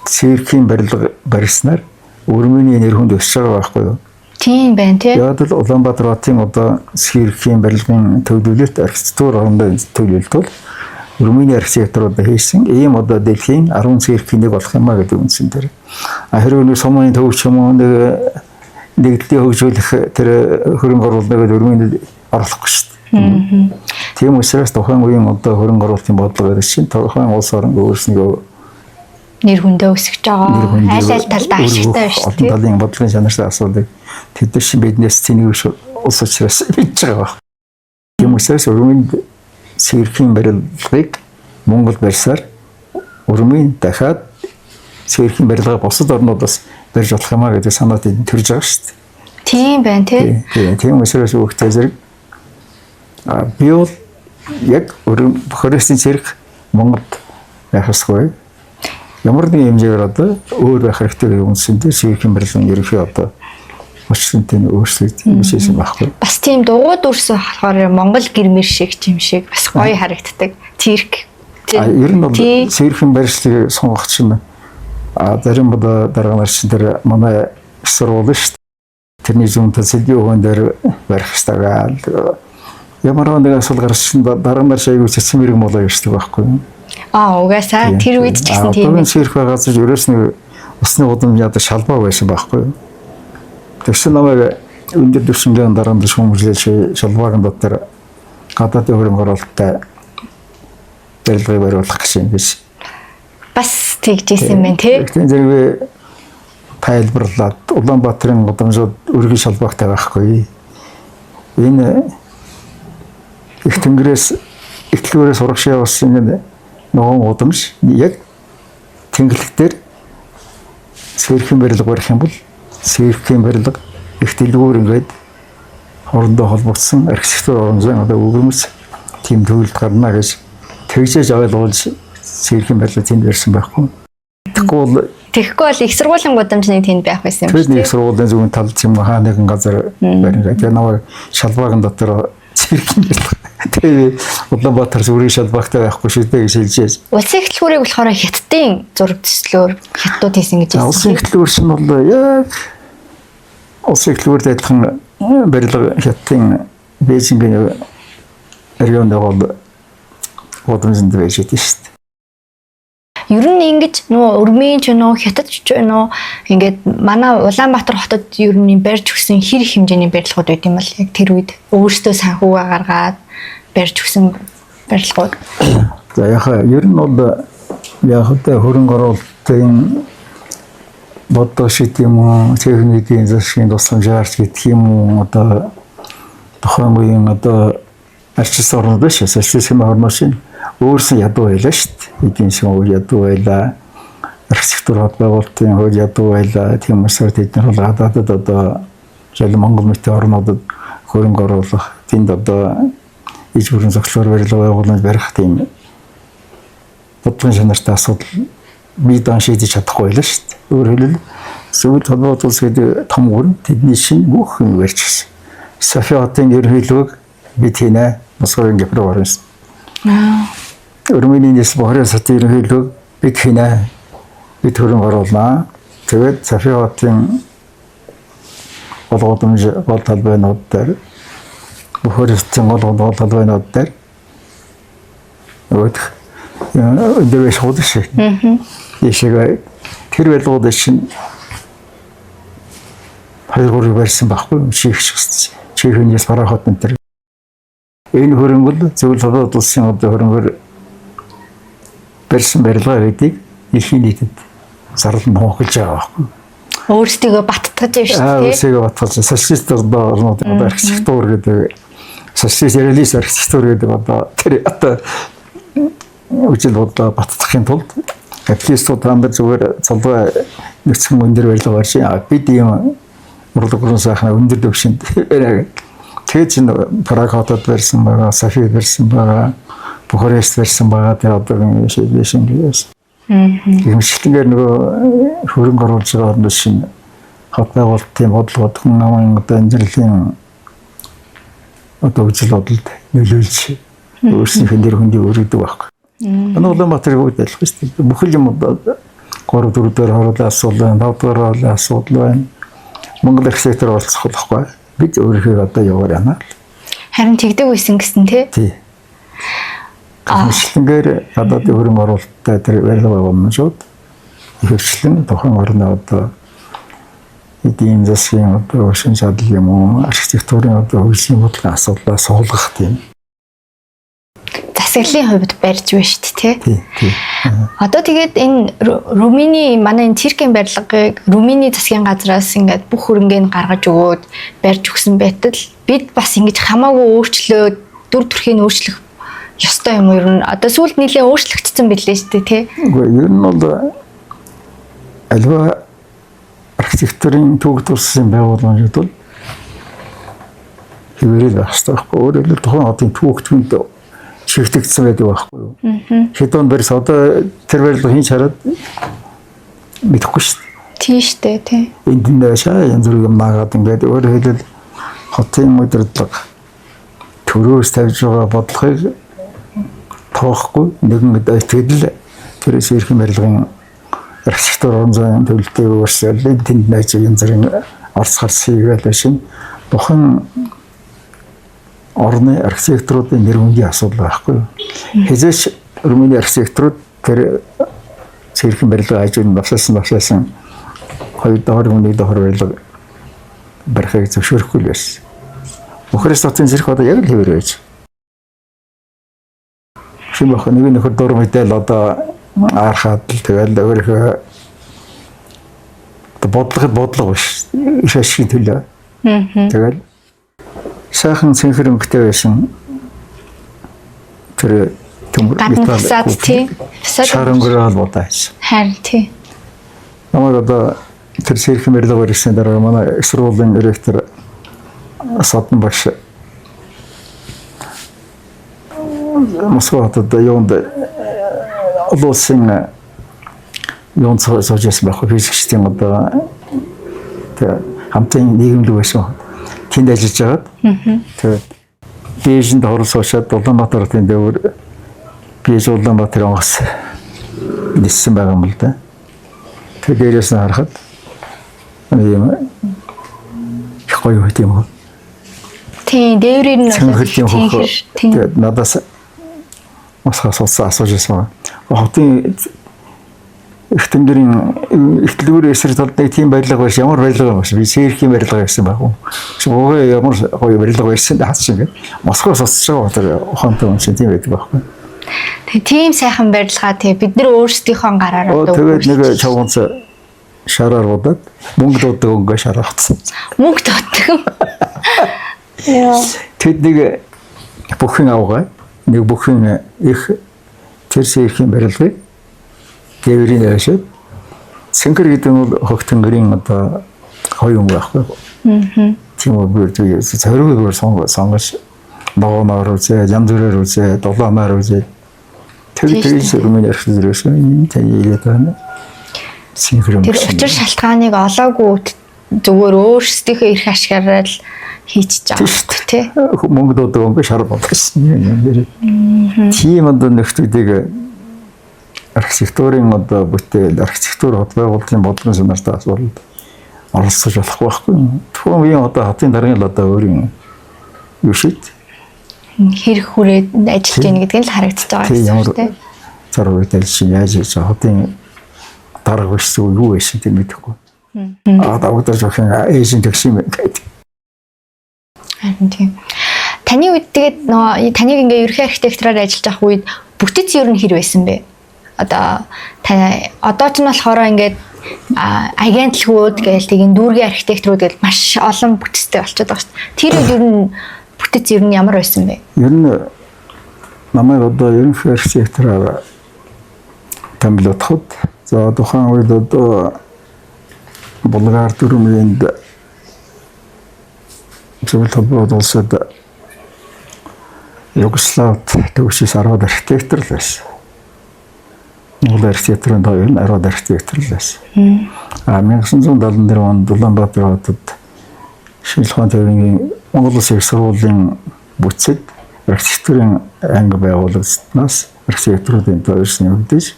циркийн барилга барьснаар Өрмөний нэр хүнд өсөж байгаа байхгүй юу? Тийм байна тий. Яг л Улаанбаатар хотын одоо циркийн барилгын төлөвлөлт архитектур орондоо төлөвлөлт бол Өрмөний архитекторууд хийсэн ийм одоо дэлхийн 10 циркийн нэг болох юмаа гэдэг үндсэн дээр. Хэрвээ нэг сумын төвч юм уу нэгдлийн хөгжүүлэх тэр хөрөнгө оруулалтыг Өрмөний оруулахгүй шүү дээ. Тийм учраас тухайн үеийн одоо хөрөнгө оруулалтын бодлого гэдэг чинь тухайн улс орн өөрснөө нэр хүндээ өсөж байгаа. Аль талдаа ашигтай биш тийм. Талын бодлогын чанартай асуудыг тэд нар чинь биднээс цэнийг улс учраас мэдж байгаа баг. Тийм учраас Өрмөний циркийн барилгыг Монгол барьсаар Өрмөний дахиад циркийн барилгаа бусад орнуудаас барьж болох юмаа гэдэг санаа тэнд төрж байгаа шүү дээ. Тийм байна тий. Тийм учраас өгтэй зэрэг би бол яг Хорестын цирк Монголд байх ёсгүй. Ямар нэгэн хэмжээгээр одоо өөр байх хэрэгтэй гэдэг үндсэндээ циркийн барилгын ерөнхий одоо өчтөнтэй өөрчлөлт хийсэн байхгүй. Бас тийм дугуй дүрсэн болохоор Монгол гэрмэр шиг юм шиг бас гоё харагддаг. Цирк. Ер нь бол циркийн барилгыг сонгох чинь зарим дарга нар чинь тэр манай сургууль шүү дээ. Тэрний зүүн төсөлдөө өгөн дээр барих хэрэгтэй. Ямар нэг асуудал гарсан дарга нар шайгуу цэцэн мэрэг молоо ярьдаг байхгүй. Угаасаа тэр үед ч гэсэн тийм. Одоо цирк байгаас ерөөс нэг усны удам яда шалбаа байсан байхгүй. Тэгсэн намайг өндөр дэвшингийн дараанд шүүмжлээ шалбаагийн дотор гадаадын хөрөнгө оруулалттай барилгыг бариулах гэсэн юм биш. Бас тэгжсэн юм тий. Тэгэхээр зэрэг тайлбарлаад Улаанбаатарын гудамжууд өргөн шалбаагтай байхгүй. Энэ их тэнгэрээс ихтлгүүрээс урагш явуулсан энэ нөгөө гудамж яг тэнглэгтэр циркийн барилга барих юм бол циркийн барилга их дэлгүүр ингээд хоорондоо холбогдсон архитектур орон одоо өгөөмс тийм төвлөлт гарна гэж тэгжээж ойлгуулж циркийн барилга тэнд барьсан байхгүй. Тэгэхгүй бол их сургуулийн гудамжны тэнд байх байсан юм шүү дээ. Их сургуулийн зөвхөн талд юм хаа нэгэн газар барина. Тэгээ намайг шалбаагийн дотор циркийн барилга тэгээ Улаанбаатар зүрийн шалбаагтай байхгүй шүү дээ гэж хэлжээ. Улсын ихтлгүүрийг болохоор хятадын зураг төслөөр хятадууд хийсэн гэж байна. Улсын ихтлгүүр чинь бол яг улсын ихтлгүүрт адилхан барилга хятадын Бээжингийн регионд бол гудамжинд байж идэв шүү дээ. Ер нь ингэж нөгөө Өрмийн ч нөө хятад ч нөө ингээд манай Улаанбаатар хотод ер нь барьж өгсөн хэр их хэмжээний барилгууд байт юм бол яг тэр үед өөрсдөө санхугаа гаргаад барьж өгсөн барилгууд. За яхаа ер нь бол яг хөрөнгө оруулалтын бодлого шийд юм уу техникийн засгийн тусламжаарч гэх юм уу одоо тухайн үеийн одоо арчилсан орнууд биш социализм хормошин өөрсөн ядуу байлаа шүү дээ. Эдийн засгийн ядуу байлаа. Архитектур хот байгуулалтын хувьд ядуу байлаа. Тийм учраас тэд нар бол гадаадад одоо жишээл Монгол мэтийн орнуудад хөрөнгө оруулах тэнд одоо иж бүрэн зохицоор барилга байгуулалт барих тийм бодлогын чанартай асуудал бие даан шийдэж чадахгүй байлаа шүү дээ. Өөрөөр хэлбэл зөвхөн толгойд улс гэдэг том гүрэн тэдний шин бүх юм барьж гисэн. Софи хотын ерөнхийлөгөөг бид хийнэ. Москвын гипро орсон. Өрмөний нэс Бохрын хотын ерөнхийлөг бид хийнэ. Бид хөрөнгө оруулнаа. Тэгээд Софи хотын гол талбайнууд дээр Бохрын хотын гол талбайнууд дээр өндөр шууд шиг. Яшиг тэр байлгууд чинь 2-3 барьсан байхгүй чихс чихнээс парахот энэ төр. Энэ хөрөнгө зөвл толгойд улсын одоо хөрөнгөөр барьсан барилга гэдгийг дэлхийн нийтэд зарлан нуугдж байгаа байхгүй. Өөрсдөө баттгаж байна шүү дээ. Өөрсдөө баттгаж социалист орнууд одоо архитектур гэдэг социалист реалист архитектур гэдэг одоо тэр одоо үжил бодлоо баттгахын тулд капиталистууд хамбар зүгээр цолгой нөхцөл өндөр барилга барьж бид ийм урлаг сайхан өндөр дэвшинд тэгээд чинь Праг хотод барьсан байгаа, Софид барьсан байгаа, Бухарест барьсан байгаа тэр одоо шийдвэшин гэсэн. Хэмжлэнгээр нөгөө хөрөнгө оруулж байгаа орнууд шинэ хот байгуулалтын бодлогод хүн намын одоо энэ зэрлийн одоо үжил бодолд нөлөөлж өөрсдийнхөө нэр хүндийг өргөдөг байхгүй. Улаанбаатарын хувьд ялах шүү дээ. Бүх юм одоо 3 4 дээр хоороолын асуудал, 5 дээр хоороолын асуудал байна. Монгол эрх сектор оролцох болохгүй. Бид өөрийнхөө одоо яваар яана. Харин тэгдэг үйсэн гэсэн тий. Хөрчлөнгээр гадаадын хөрөнгө оруулалттай тэр барилга байгууламжууд хөрчлөн тухайн орны одоо эдийн засгийн одоо шин чадал юм уу, архитектурын одоо хөгжлийн бодлогын асуудлаа суулгах тийм. Засаглалын хувьд барьж байна шүү дээ тий. Тий. Одоо тэгээд энэ Румыни манай энэ циркийн барилгыг Румыни засгийн газраас ингээд бүх хөрөнгөний гаргаж өгөөд барьж өгсөн байтал бид бас ингэж хамаагүй өөрчлөөд дүр төрхийг өөрчлөх ёстой юм уу? Ер нь одоо сүүлд нэлээд өөрчлөгдсөн билээ шүү дээ тий. Үгүй ер нь бол альва архитектурын төвөг турсан байгууламжууд бол хэвээрэл байх хэрэгтэй байхгүй. Өөрөөр хэлбэл тухайн хотын төвөгтөнд шигтэгдсэн байдаг байхгүй юу? Хэдэн барьс одоо тэр барилга хийж хараад мэдэхгүй шүү дээ. Тийм шүү дээ тий. Энд дэшаа янз бүрийн юм наагаад ингээд өөрөөр хэлбэл хотын удирдлага төрөөс тавьж байгаа бодлогыг тоохгүй нэгэн итгэл тэрээс ирэх барилгын архитектур орон зайн төлөлтөөр өөрчлөлт тэнд найз янз бүрийн орц харц хийгээл шин тухайн орны архитектуруудын нэр хүндийн асуудал байхгүй. Хэзээч Румыни архитектурууд тэр цэрхэн барилга ажил багшаасан хоёр дахь нэг дахь барилга барихыг зөвшөөрөхгүй л байсан. Бухарест хотын цэрх одоо яг л хэвээр байж. Шинэ нэг нөхөр дор мэдээл одоо арахад л тэгэл өөрийнхөө бодлого биш. Иш ашигын төлөө. Тэгэл сайхан цэнхэр өнгөтэй байсан тэр төмөр металл тий. Шарангөр албатай. Харин тий. Намайг одоо тэр цэрхэн барилга барьсан дараа манай сургуулийн ректор Сатан багш Москва хотод юунд улсын юунд сууж байх физикчдийн одоо тэр хамтын нийгэмлэг байсан. Тэнд ажиллаж байгаад тэгээд Бээжинд орол суушаад Улаанбаатар хотын дэвэр Бээж Улаанбаатарын онгоц ниссэн байгаа юм л да. Тэгээд дээрээс нь харахад юм гоё байт юм уу? Тийм, дээврээр нь тэгээд надаас Москваас асууж байсан. Хотын ихтэмдэрийн ихтлгүүр эсрэг талд нэг тийм барилга байсан. Ямар барилга юм бэ? Би цэрхийн барилга байсан байх уу? Шуугаа ямар гоё барилга байсан хаас шиг. Москваас осож байгаа тэр ухаантай юм шиг тийм байдаг байхгүй. Тэгээ тийм сайхан барилгаа тий бид нар өөрсдийнхөө гараар одоо тэгээд нэг чавганц шараар удаад мөнгө дуудаг өнгөө шарахсан. Мөнгө дуудаг. Яа. Тэд нэг бүхэн авгаа нэг бүхэн их тэрс ирхэн барилгыг дээврийн ашиг цэнхэр гэдэг нь хогтөнгөрийн одоо хоёр юм байхгүй. Тийм үү би зоригоор сонгож ногооноор үзээ, янз бүрээр үзээ, дулаанаар үзээ. Тэр Румыни архитектурээс энэ таягаад байна. Цэнхэр юм. Тэр учир шалтгааныг олоогүй зүгээр өөрсдийнхөө эрх ашигаараа л хийчихэж байгаа тий. Мөнгө дуудаг өнгө шар болгосон юм. Тийм одоо нөхцөлийг архитектурын одоо бүтээл, архитектур хот байгуулалтын бодлогын санаартаа асуулт оролцож болохгүй байхгүй. Тухайн үеийн одоо хотын даргын л одоо өөрийн юу шít хэрэг хүрээд ажиллаж байна гэдэг нь л харагдаж байгаа юм тийм. Цар үед ажиллаж яаж хийж хотын дарга өссөн юу байсан тийм мэдэхгүй. Дагуудаж охин эйжен тэгш юм гэдэг. Харин тийм. Таны үед тэгээд таныг ингээ ерхий архитектороор ажиллаж авах үед бүтэц ер нь хэр байсан бэ? Одоо ч нь болохоор ингээд агентлагууд гээл тийм дүүргийн архитекторууд гээл маш олон бүтцтэй болчиход байгаа шүү дээ. Тэр үед ер нь бүтэц ер нь ямар байсан бэ? Ер нь намайг одоо ерөнхий архитектороор томилоход за тухайн үед одоо Болгар төрөмөнд зөвхөн толгойд улсад Югославд төвшис 10 архитектор л байсан. Монгол архитектурын хоёр нь 10 архитектор л байсан. 1974 онд Улаанбаатар хотод Шинжлэх ухааны төвийн Монгол Улсын их сургуулийн бүцэд архитектурын анги байгуулагчдаас архитектурын төвшин өгдөж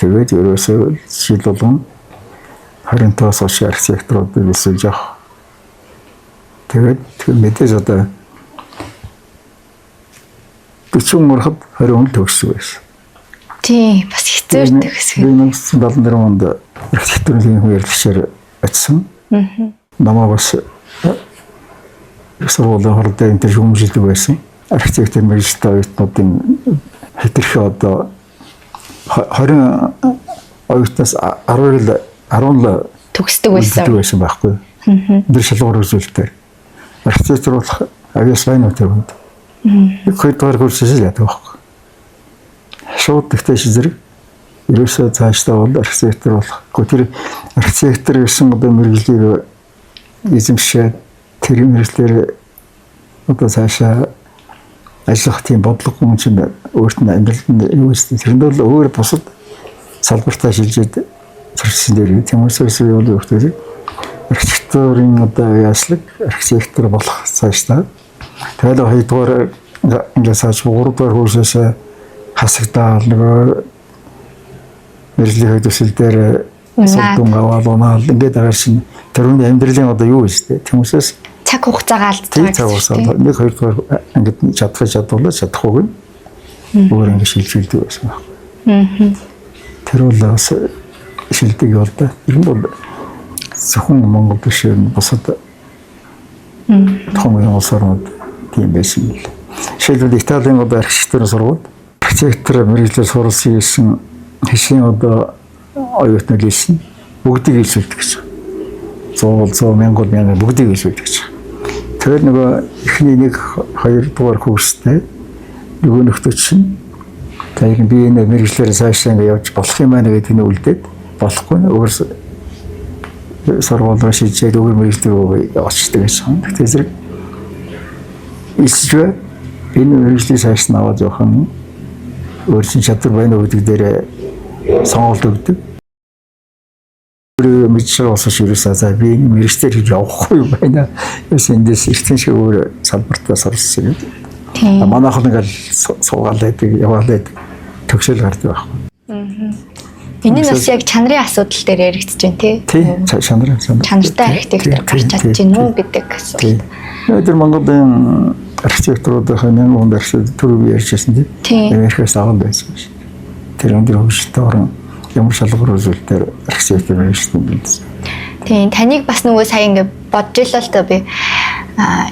тэгээд ерөөсөө жил болгон 25-аас хойш архитектуруудыг өсөж явах. Тэгээд мэдээж одоо 40 мөрөд 20 он төгсөв байсан. Тийм бас хэцүү төгсгөө. 1974 онд архитектурын хуваарлагчаар очсон. Намаа бас сургуулийн хордоо энэ хүмүүжлэг байсан. Архитектурын мэргэжлийн оюутнуудын хэтэрхий одоо 20 оюутнаас 10 төгсдөг байсан байхгүй. Тэр шалгуур үзүүлэлтээр архитектур болох авиасвайнууд тавьд. Хоёрдугаар курсээс яадаг байхгүй. Шууд тэгтэйш зэрэг ерөөсөө цаашдаа бол архитектур болохгүй. Тэр архитектур гэсэн одоо мэргэжлийг эзэмшээд тэр мэргэжлэр одоо цаашаа ажиллах тийм бодлого юм чинь өөрт нь амьдралд юу гэсэн тэрэнд бол өөр бусад салбартаа шилжээд зурсан дээр тийм үсээс юу өгдөг. Архитектурын одоо яаслаг архитектур болох цаашдаа тэгээд хоёрдугаар ингээс 3-дугаар курсээс хасагдаал нөгөө мэргэжлийн төсөл дээр сулдун аваад ингээд агааршин тэрүүний амьдралын одоо юу вэ те хүмүүсээс цаг хугацаагаа алддаг. Цаг хугацаа нэг хоёрдугаар ингээд чадвал чадахгүй өөр ингээд шилжүүлдэг байсан байна. Тэр бол бас шилдэг явдаа. Тэр нь бол зөвхөн Монгол биш бусад томгийн улс орнууд тийм байсан юм. Жишээлбэл Италийн одоо архитектурын сургууль архитектур мэргэжлэр суралцсан гэсэн хэшийн одоо оюутнууд хэлсэн бүгдийг хэлсүүлдэг гэж. 100 1000 бүгдийг хэлсүүлдэг гэж. Тэр нөгөө эхний 1-2 дугаар курстэй нөгөө нөхдөд чинь тэгээд би энэ мэргэжлэр цаашаа ингэ явж болох юм аа гэдэг нь үлдээд болохгүй өөр сургууль шийдээд өөр мэргэжлэр явчихдаг гэсэн. Тэгэхээр зэрэг эсвэл энэ мэргэжлийн цааш нь аваад явах нь өөрийн чадвар байна уу гэдэг дээр сонголт өгдөг. Мэдшэр осож ирсэн за би энэ мэргэжлэр хийж явахгүй байна. Яс эндээс эртэн шиг өөр салбартаа сурсан юм. Тийм. Манайх нэг л суугаал байдаг, яваал байдаг. Төгсөл гардаг байхгүй. Энэ нь бас яг чанарын асуудал дээр яригдж байна тий. Тийм, чанартай архитектор гарч чадж гин үү гэдэг асуулт. Тэр Монголын архитектуруудын мянган архитектур ярьжсэн тий. Америкээс аваад байсан шүү. Тэр өндөр хөгжилтэй орон ямар шалгуур үзүүлэлтээр архитектур ярьсан юм. Тийм, таныг бас нөгөө сая ингээд бодож илаа л та би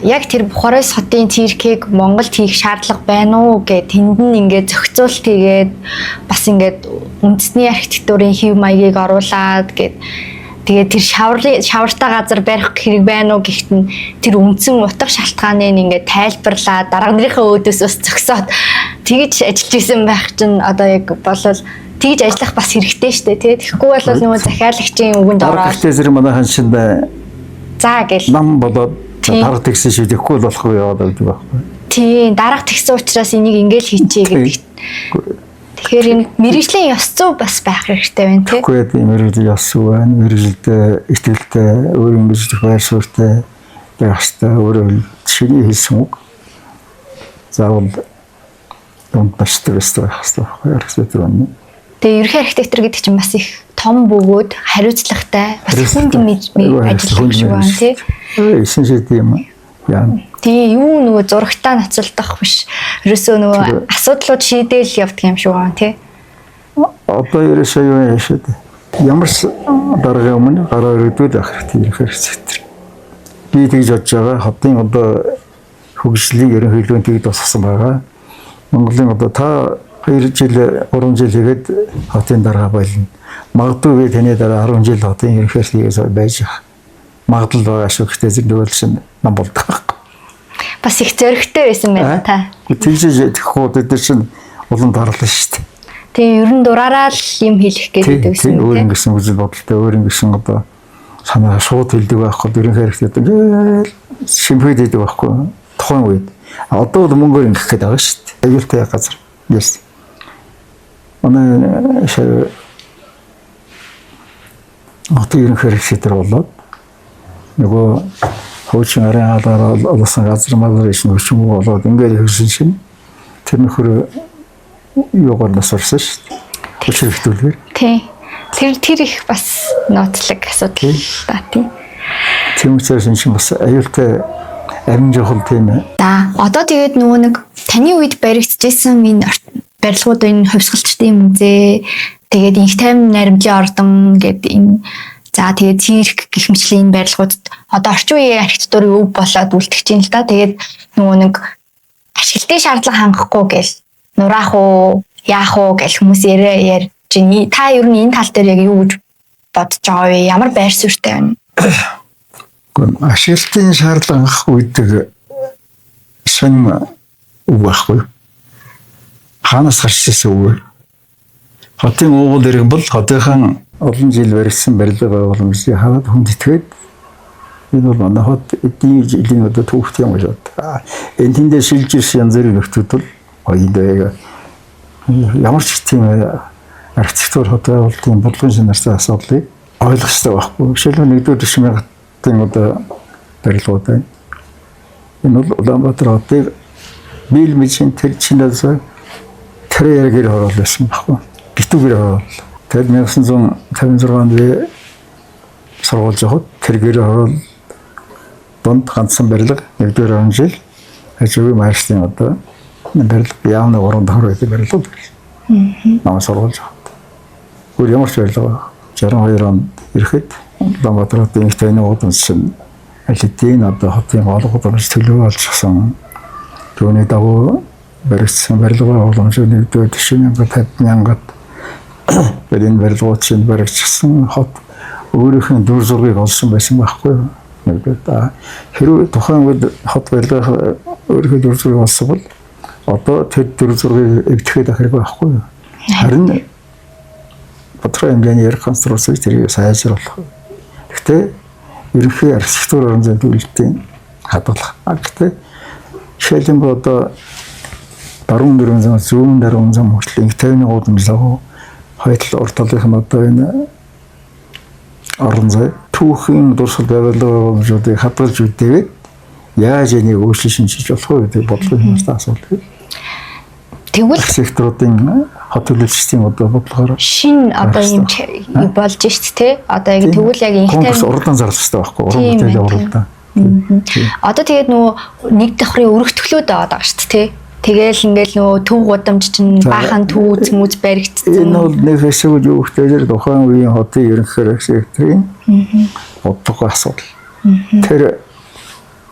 яг тэр Бухарей хотын циркийг Монголд хийх шаардлага байна уу гэд тэнд нь ингээд зохицуулт хийгээд бас ингээд үндэсний архитектурын хэв маягийг оруулаад гэд тэгээд тэр шавартай газар барих хэрэг байна уу гэхт нь тэр үндсэн утга шалтгааныг ингээд тайлбарлаад дарга нарынхаа өөдөөс бас зөксөөд тэгж ажиллаж исэн байх чинь одоо яг болол тэгж ажиллах бас хэрэгтэй шүү дээ тий. Тэгэхгүй бол нөгөө захиалагчийн үгэнд ороод гэхдээ зэрэг манайхан шинд за гэл нам болоод дарга тэгсэн шийдэхгүй болохгүй яваад байдаг байхгүй. Тийм, дарга тэгсэн учраас энийг ингээл хийчихье гэдэг. Тэгэхээр энэ мэргэжлийн ёс зүй бас байх хэрэгтэй байна тий. Тэгэхгүй тийм мэргэжлийн ёс зүй байна. Мэргэжилтэй, итгэлтэй, өөрийн мэргэжлэх байр суурьтай байх хэрэгтэй. Өөрөөр шиний хэлсэн үг. Заавал дунд баштай байх хэрэгтэй архитектур байна. Тэгээ ерхий архитектор гэдэг чинь бас их том бөгөөд хариуцлагатай бас хүнд ажиллах шиг байна тий. Эсэн шиг тийм яа. Тэгээ юу нөгөө зурагтаа ноцолдох биш. Ерөөсөө нөгөө асуудлууд шийдээл явдаг юм шиг байна тий. Одоо ерөөсөө юу яашаад ямар дараагийн өмнө гараа өргөдөл ах хэрэгтэй. Би тэгж бодож байгаа хотын одоо хөгжлийн ерөнхийлөгөө тэгж тусгасан байгаа. Монголын одоо та 2 жил 3 жил хийгээд хотын дарга болно. Магадгүй таны дараа 10 жил хотын ерөнхийлөгөөс байж магадлал байгаа шүү гэхдээ зөвлөл шин нам болдог. Бас их зөрөгтэй байсан байна та. Тэгж тэгэхгүй бид чинь улам дарлаа шүү дээ. Тэгээ ер нь дураараа л юм хэлэх гэдэг байсан тийм өөр ингэсэн үзэл бодолтой өөр ингэсэн одоо санаа шууд хэлдэг байхгүй ерөнхий хэрэгтэй шимхэд хэлдэг байхгүй тухайн үед. Одоо бол мөнгөөр ингэх гээд байгаа шүү дээ. Аюултай газар. Yes. Манай шээ одоо ерөнхий хэрэгтэй болоод нөгөө хуучин арын хаалгаар олсон газар мал иш нүчмүү болоод ингээд хөрсөн чинь тэр нөхөр юугаар насарсан шүү дээ. Хүчрэгтүүлгээр. Тий. Тэр их бас нотлог асуудал та тий. Тийм учраас энэ чинь бас аюултай амин жохол тийм ээ. За одоо тэгээд нөгөө нэг таны үед баригдчихсэн энэ барилгууд энэ хувьсгалчдын музей тэгээд инх тайван наримжийн ордон гэдэг энэ за тэгээд цирк гэх мэтлийн барилгуудад одоо орчин үеийн архитектурын өв болоод үлдчихэж байна л да. Тэгээд нөгөө нэг ашиглалтын шаардлага хангахгүй гэл нураах уу яах уу гэл хүмүүс ярьж байна. Та ер нь энэ тал дээр яг юу гэж бодож байгаа вэ? Ямар байр суурьтай байна? Ашиглалтын шаардлага хангахгүй гэдэг сонь үг байхгүй. Хаанаас гарч ирсэн үг? Хотын уугуул иргэн бол хотынхан олон жил барьсан барилга байгууламжийг хаваад хүнд итгээд энэ бол манай хот эдийн жилийн одоо түүхт юм болоод. Энэ тэндээ шилж ирсэн янз бүрийн нөхдүүд бол хоёулаа ямар ч тийм архитектур хот байгуулалтын бодлогын шинжилгээ асуудлыг ойлгох хэрэгтэй байхгүй. Жишээлбэл нэгдүгээр төсвийн одоо барилгууд байна. Энэ бол Улаанбаатар хотыг биел мэжин тэр чинээс тэрээр оруулсан байхгүй. Битүүгээр оруулсан. Тэгээд 1956 онд сургууль жоход тэргээр орол донд ганцхан барилга нэгдүгээр он жил ажгүй марштын одоо барилга явна 3 дахь үед барилга. Намаа сургууль жоход. Гүр ямар ч барилга 62 онд ирэхэд Улаанбаатарын инх тайвны удамчин алидийн одоо хотын голгод болж төлөв олжсан. Түүний дагуу баригдсан барилга байгууламжууд нэгдүгээр төсвийн 50,000 энэ барилгууд чинь баригдсан хот өөрийнхөө дүр зургийг олсон байсан байхгүй юу? Нэгдээд хэрвээ тухайн үед хот барилга өөрийнхөө дүр зургийг олсон бол одоо тэр дүр зургийг эвдэхэд ахиргүй байхгүй юу? Харин тодорхой хэмжээний реконструкцийг тэрийг сайжруулах. Гэхдээ ерөнхий архитектур орон зайд үйлдэлтийн хадгалах. Гэхдээ жишээлбэл одоо баруун дөрвөн зам зүүн дөрвөн зам хүртэл инх тайвны гудамжлаг хоёул урт талынх нь одоо энэ орон зай түүхийн дурсгал байгууламжуудыг хадгалж үдээгээд яаж энийг өөрчлөлт шинжиж болох вэ гэдэг бодлогын юмстай асуудал. Тэгвэл архитектурын хот төлөвлөлтийн одоо бодлогоор шин одоо юм болж шít те. Одоо яг тэгвэл яг инх тайван уралдаан зарлах хэрэгтэй байхгүй уран бүтээлийн уралдаан. Одоо тэгээд нөгөө нэг давхрын өргөтгөлүүд байгаа шүү дээ те. Тэгээл ингээл нөгөө төв гудамж чинь баахан төв зэмүүц баригдсан. Энэ бол нэг хэсэг юу гэхээр тухайн үеийн хотын ерөнхий архитекторын бодлого асуудал. Тэр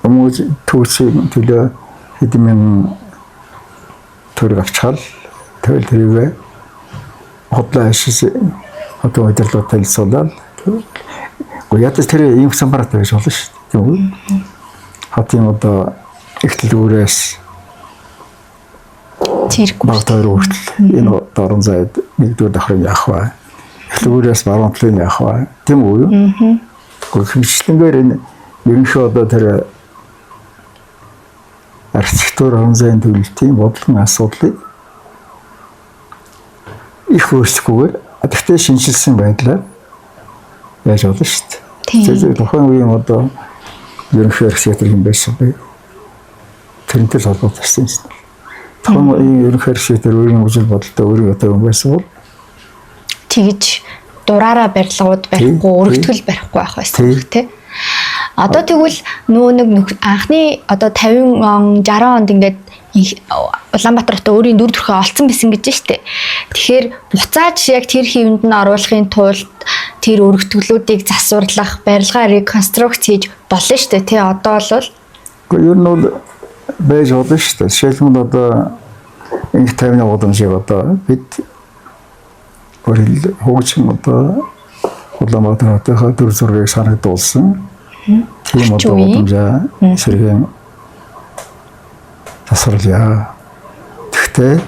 хүмүүс төвчийн төлөө хэдэн төр авчаал тэгэл тэрийг хотлоо ашиг хотын удирдлага танилцуулаад гоёдс тэр юм самбарт байж болно шүү дээ. Хотын одоо их төлөвөөс цирк багтаар хүртэл энэ дорон зайд нэгдүгээр давхрын яах вэ? Төлөвөөс баруун талын яах вэ? Тийм үү юу? Хэмжлэнгээр энэ ерөнхий одоо тэр архитектур орон зайд төлөвлөлтийн бодлогын асуудлыг их өөрчлөхгүйгээр гэхдээ шинжилсэн байдлаар яаж болно шүү дээ. Тэгэхээр тухайн үеийн одоо ерөнхий архитектор юм байсан бай. Тэрнтэй холбоотой юм шүү дээ. Тухайн үеийн ерөнхий архитектор өөрийн үжил бодолтой өөрийн одоо юм байсан бол тэгж дураараа барилгууд барихгүй өргөтгөл барихгүй байх байсан тий. Одоо тэгвэл нөгөө анхны одоо 50 он 60 онд ингээд Улаанбаатар хотод өөрийн дүр төрхөө олцсон байсан гэж штэ. Тэгэхээр буцааж яг тэр хэвэнд нь оруулахын тулд тэр өргөтгөлүүдийг засварлах, барилгаа реконструкц хийж болно штэ тий. Одоо бол ер нь бол байж болно штэ. Жишээлбэл одоо инх тайвны гудамжийг одоо бид өөрийн хуучин одоо Улаанбаатар хотын дүр зургийг санагдуулсан. Тийм одоо гудамжаа сэргэн тасварлая. Гэхдээ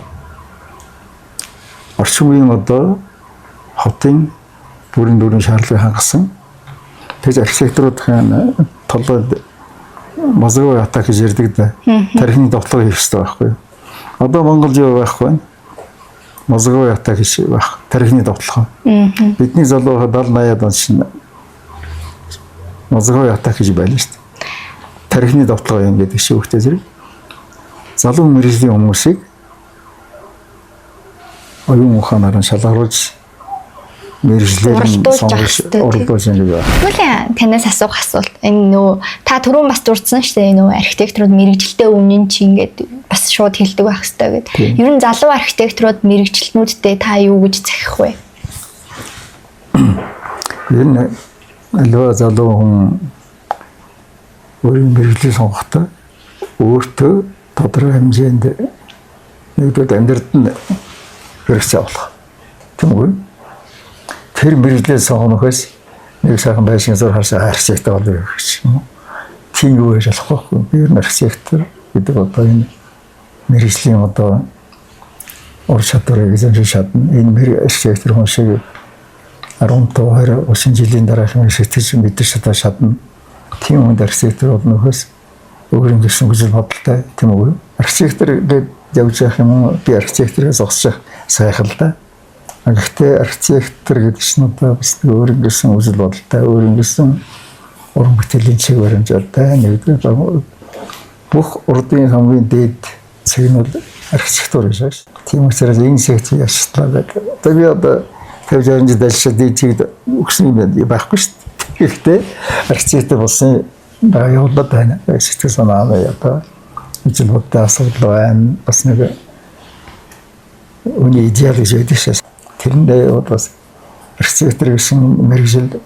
орчин үеийн одоо хотын бүрэн дүрийн шаардлагыг хангасан тэгж архитектурын толгойд мозговой атак гэж ярьдаг да. Тархины довтлого хийх хэрэгтэй байхгүй. Одоо Монгол юу байхгүй. Мозговой атак гэж байх. Тархины довтлого. Бидний залуу 70 80-аад он шин мозговой атак гэж байлаа шүү дээ. тархины довтлого юм гэдэг шиг хөхтэй зэрэг залуу мэргэжлийн хүмүүсийг оюун ухаанаар нь шалгаруулж мэргэжлэр нь сонгож оруулж байгаа. Түлээ танаас асуух асуулт. Энэ нөө та түрүүн бас дурдсан шүү дээ. Нөө архитекторууд мэргэжилтэй үнэн чи ингээд бас шууд хэлдэг байх хэрэгтэй гэдэг. Ер нь залуу архитекторууд мэргэжилтнүүдтэй та юу гэж захих вэ? Энэ алуу залуу хүн өөрийн мэргэжлийг сонгохдоо өөртөө тодорхой хэмжээнд нэгдүгээр амьдралд нь хэрэгцээ болох. Тийм үү? Тэр мэргэжлээ сонгохоос нэг сайхан байшин зур харсаа архитектор болов гэж юм уу? Тийм юу гэж болохгүй. Би ер нь архитектор гэдэг одоо энэ мэргэжлийн одоо ур чадварыг эзэмшиж чадна. Энэ архитектор хүн шиг 15-20 жилийн дараахан шитгэж мэдэрч чадна. Тийм хүнд архитектор болнохоос өөрийн гэсэн хүсэл бодолтой тийм үү? Архитектор гэдэг явж явах юм би архитекторээс зогсчих сайхан л да. Гэхдээ архитектор гэдэг чинь одоо бас өөрийн гэсэн хүсэл бодолтой, өөрийн гэсэн уран бүтээлийн чиг баримжаатай нэгдүгээр бүх урдын хамгийн дээд цэг нь бол архитектур гэж байна. Тийм учраас энэ секцийг ашиглаад одоо би одоо 50-60 жил ажиллаад дийчиг өгсөн юм байхгүй шүү дээ. Гэхдээ архитектор болсон явуулаад байна. Сэтгэл санаа одоо ижлүүдтэй асуудал байна. Бас нэг үний идеал гэж байдаг шээ. Тэрэндээ бас архитектор гэсэн мэргэжил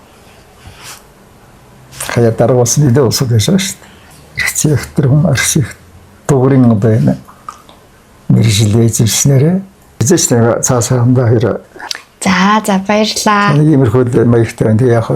хаяа дарга болсон идэ усуд байж байгаа шүү дээ. Архитектор хүн архитектурын одоо энэ мэргэжилээ эзэмснээрээ эзэж цаасаа хандаа хэрэг. За баярлалаа. Нэг иймэрхүү маягтай. Тэгээ яг